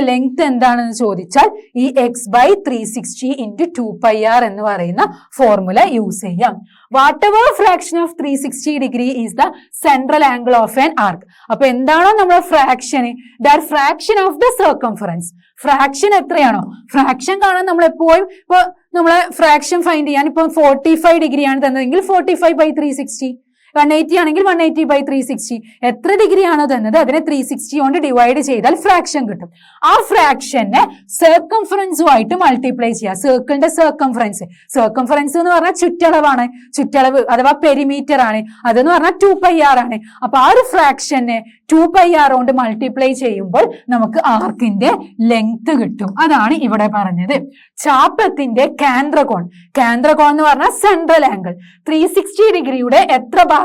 ലെങ്ത് എന്താണെന്ന് ചോദിച്ചാൽ ഈ x/360 × 2πr എന്ന് പറയുന്ന ഫോർമുല യൂസ് ചെയ്യാം. Whatever fraction of 360 degree is the central angle of an arc. അപ്പൊ എന്താണോ നമ്മുടെ fraction, that fraction of the circumference. Fraction എത്രയാണോ, ഫ്രാക്ഷൻ കാണാൻ നമ്മൾ എപ്പോഴും ഇപ്പൊ നമ്മളെ ഫ്രാക്ഷൻ ഫൈൻഡ് ചെയ്യാൻ ഇപ്പൊ 45 ഡിഗ്രി ആണ് തന്നതെങ്കിൽ 45/360, 180 ആണെങ്കിൽ 180/360. എത്ര ഡിഗ്രി ആണോ തന്നത് അതിനെ 360 കൊണ്ട് ഡിവൈഡ് ചെയ്താൽ ഫ്രാക്ഷൻ കിട്ടും. ആ ഫ്രാക്ഷനെ സർക്കംഫറൻസുമായിട്ട് മൾട്ടിപ്ലൈ ചെയ്യുക. സർക്കിളിന്റെ സർക്കംഫറൻസ് എന്ന് പറഞ്ഞാൽ ചുറ്റളവ് അഥവാ പെരിമീറ്റർ ആണ്. അതെന്ന് പറഞ്ഞാൽ 2πr ആണ്. അപ്പൊ ആ ഒരു ഫ്രാക്ഷനെ 2πr കൊണ്ട് മൾട്ടിപ്ലൈ ചെയ്യുമ്പോൾ നമുക്ക് ആർക്കിന്റെ ലെങ്ത് കിട്ടും. അതാണ് ഇവിടെ പറഞ്ഞത്. ചാപത്തിന്റെ കേന്ദ്രകോൺ എന്ന് പറഞ്ഞാൽ സെൻട്രൽ ആംഗിൾ 360 ഡിഗ്രിയുടെ എത്ര ഭാഗമാണ്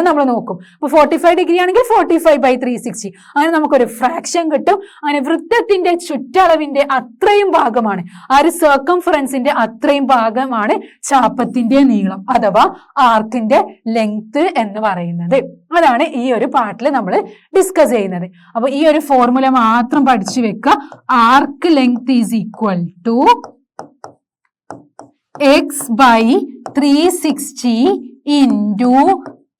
നമ്മൾ നോക്കും. ഇപ്പൊ 45 ഡിഗ്രി ആണെങ്കിൽ 45/360. അങ്ങനെ നമുക്കൊരു ഫ്രാക്ഷൻ കിട്ടും. അങ്ങനെ വൃത്തത്തിന്റെ ചുറ്റളവിന്റെ അത്രയും ഭാഗമാണ്, ആ ഒരു സർക്കംഫറൻസിന്റെ അത്രയും ഭാഗമാണ് ചാപത്തിന്റെ നീളം അഥവാ ആർക്കിന്റെ ലെങ്ത് എന്ന് പറയുന്നത്. അതാണ് ഈ ഒരു പാർട്ടിൽ നമ്മൾ ഡിസ്കസ് ചെയ്യുന്നത്. അപ്പൊ ഈ ഒരു ഫോർമുല മാത്രം പഠിച്ചു വെക്കുക. Arc length is equal to x/360 ×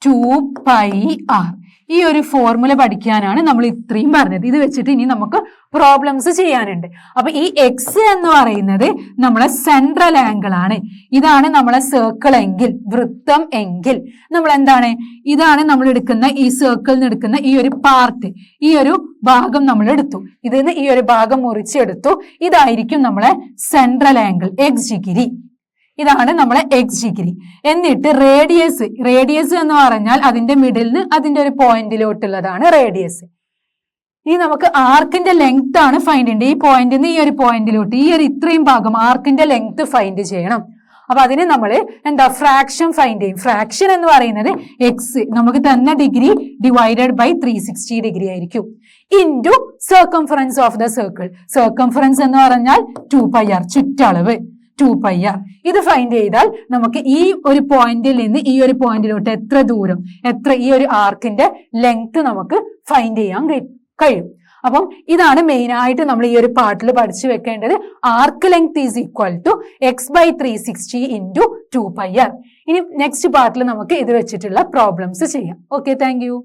2πr. ഈ ഒരു ഫോർമുല പഠിക്കാനാണ് നമ്മൾ ഇത്രയും പറഞ്ഞത്. ഇത് വെച്ചിട്ട് ഇനി നമുക്ക് പ്രോബ്ലംസ് ചെയ്യാനുണ്ട്. അപ്പൊ ഈ എക്സ് എന്ന് പറയുന്നത് നമ്മളെ സെൻട്രൽ ആംഗിൾ ആണ്. ഇതാണ് നമ്മളെ സർക്കിൾ എങ്കിൽ, വൃത്തം എങ്കിൽ നമ്മൾ എന്താണ്, ഇതാണ് നമ്മൾ എടുക്കുന്ന ഈ സർക്കിളിൽ നിന്ന് എടുക്കുന്ന ഈ ഒരു പാർട്ട്, ഈ ഒരു ഭാഗം നമ്മൾ എടുത്തു. ഇതിന് ഈ ഒരു ഭാഗം മുറിച്ചെടുത്തു. ഇതായിരിക്കും നമ്മളെ സെൻട്രൽ ആംഗിൾ x ഡിഗ്രി. ഇതാണ് നമ്മളെ x ഡിഗ്രി. എന്നിട്ട് റേഡിയസ് എന്ന് പറഞ്ഞാൽ അതിന്റെ മിഡിലിന് അതിന്റെ ഒരു പോയിന്റിലോട്ടുള്ളതാണ് റേഡിയസ്. ഇനി നമുക്ക് ആർക്കിന്റെ ലെങ്ത് ആണ് ഫൈൻഡ് ചെയ്യേണ്ടത്. ഈ പോയിന്റിൽ നിന്ന് ഈ ഒരു പോയിന്റിലോട്ട് ഈ ഒരു ഇത്രയും ഭാഗം ആർക്കിന്റെ ലെങ്ത് ഫൈൻഡ് ചെയ്യണം. അപ്പൊ അതിന് നമ്മൾ ഫ്രാക്ഷൻ ഫൈൻഡ് ചെയ്യും. ഫ്രാക്ഷൻ എന്ന് പറയുന്നത് എക്സ് നമുക്ക് തന്ന ഡിഗ്രി ഡിവൈഡഡ് ബൈ 360 ഡിഗ്രി ആയിരിക്കും into circumference of the circle. Circumference എന്ന് പറഞ്ഞാൽ 2πr, ചുറ്റളവ് 2πr. ഇത് ഫൈൻഡ് ചെയ്താൽ നമുക്ക് ഈ ഒരു പോയിന്റിൽ നിന്ന് ഈ ഒരു പോയിന്റിലോട്ട് എത്ര ദൂരം, ഈ ഒരു ആർക്കിന്റെ ലെങ്ത് നമുക്ക് ഫൈൻഡ് ചെയ്യാൻ കഴിയും. അപ്പം ഇതാണ് മെയിൻ ആയിട്ട് നമ്മൾ ഈ ഒരു പാർട്ടിൽ പഠിച്ചു വെക്കേണ്ടത്. Arc length is equal to x/360 into 2πr. ഇനി നെക്സ്റ്റ് പാർട്ടിൽ നമുക്ക് ഇത് വെച്ചിട്ടുള്ള പ്രോബ്ലംസ് ചെയ്യാം. Okay, thank U.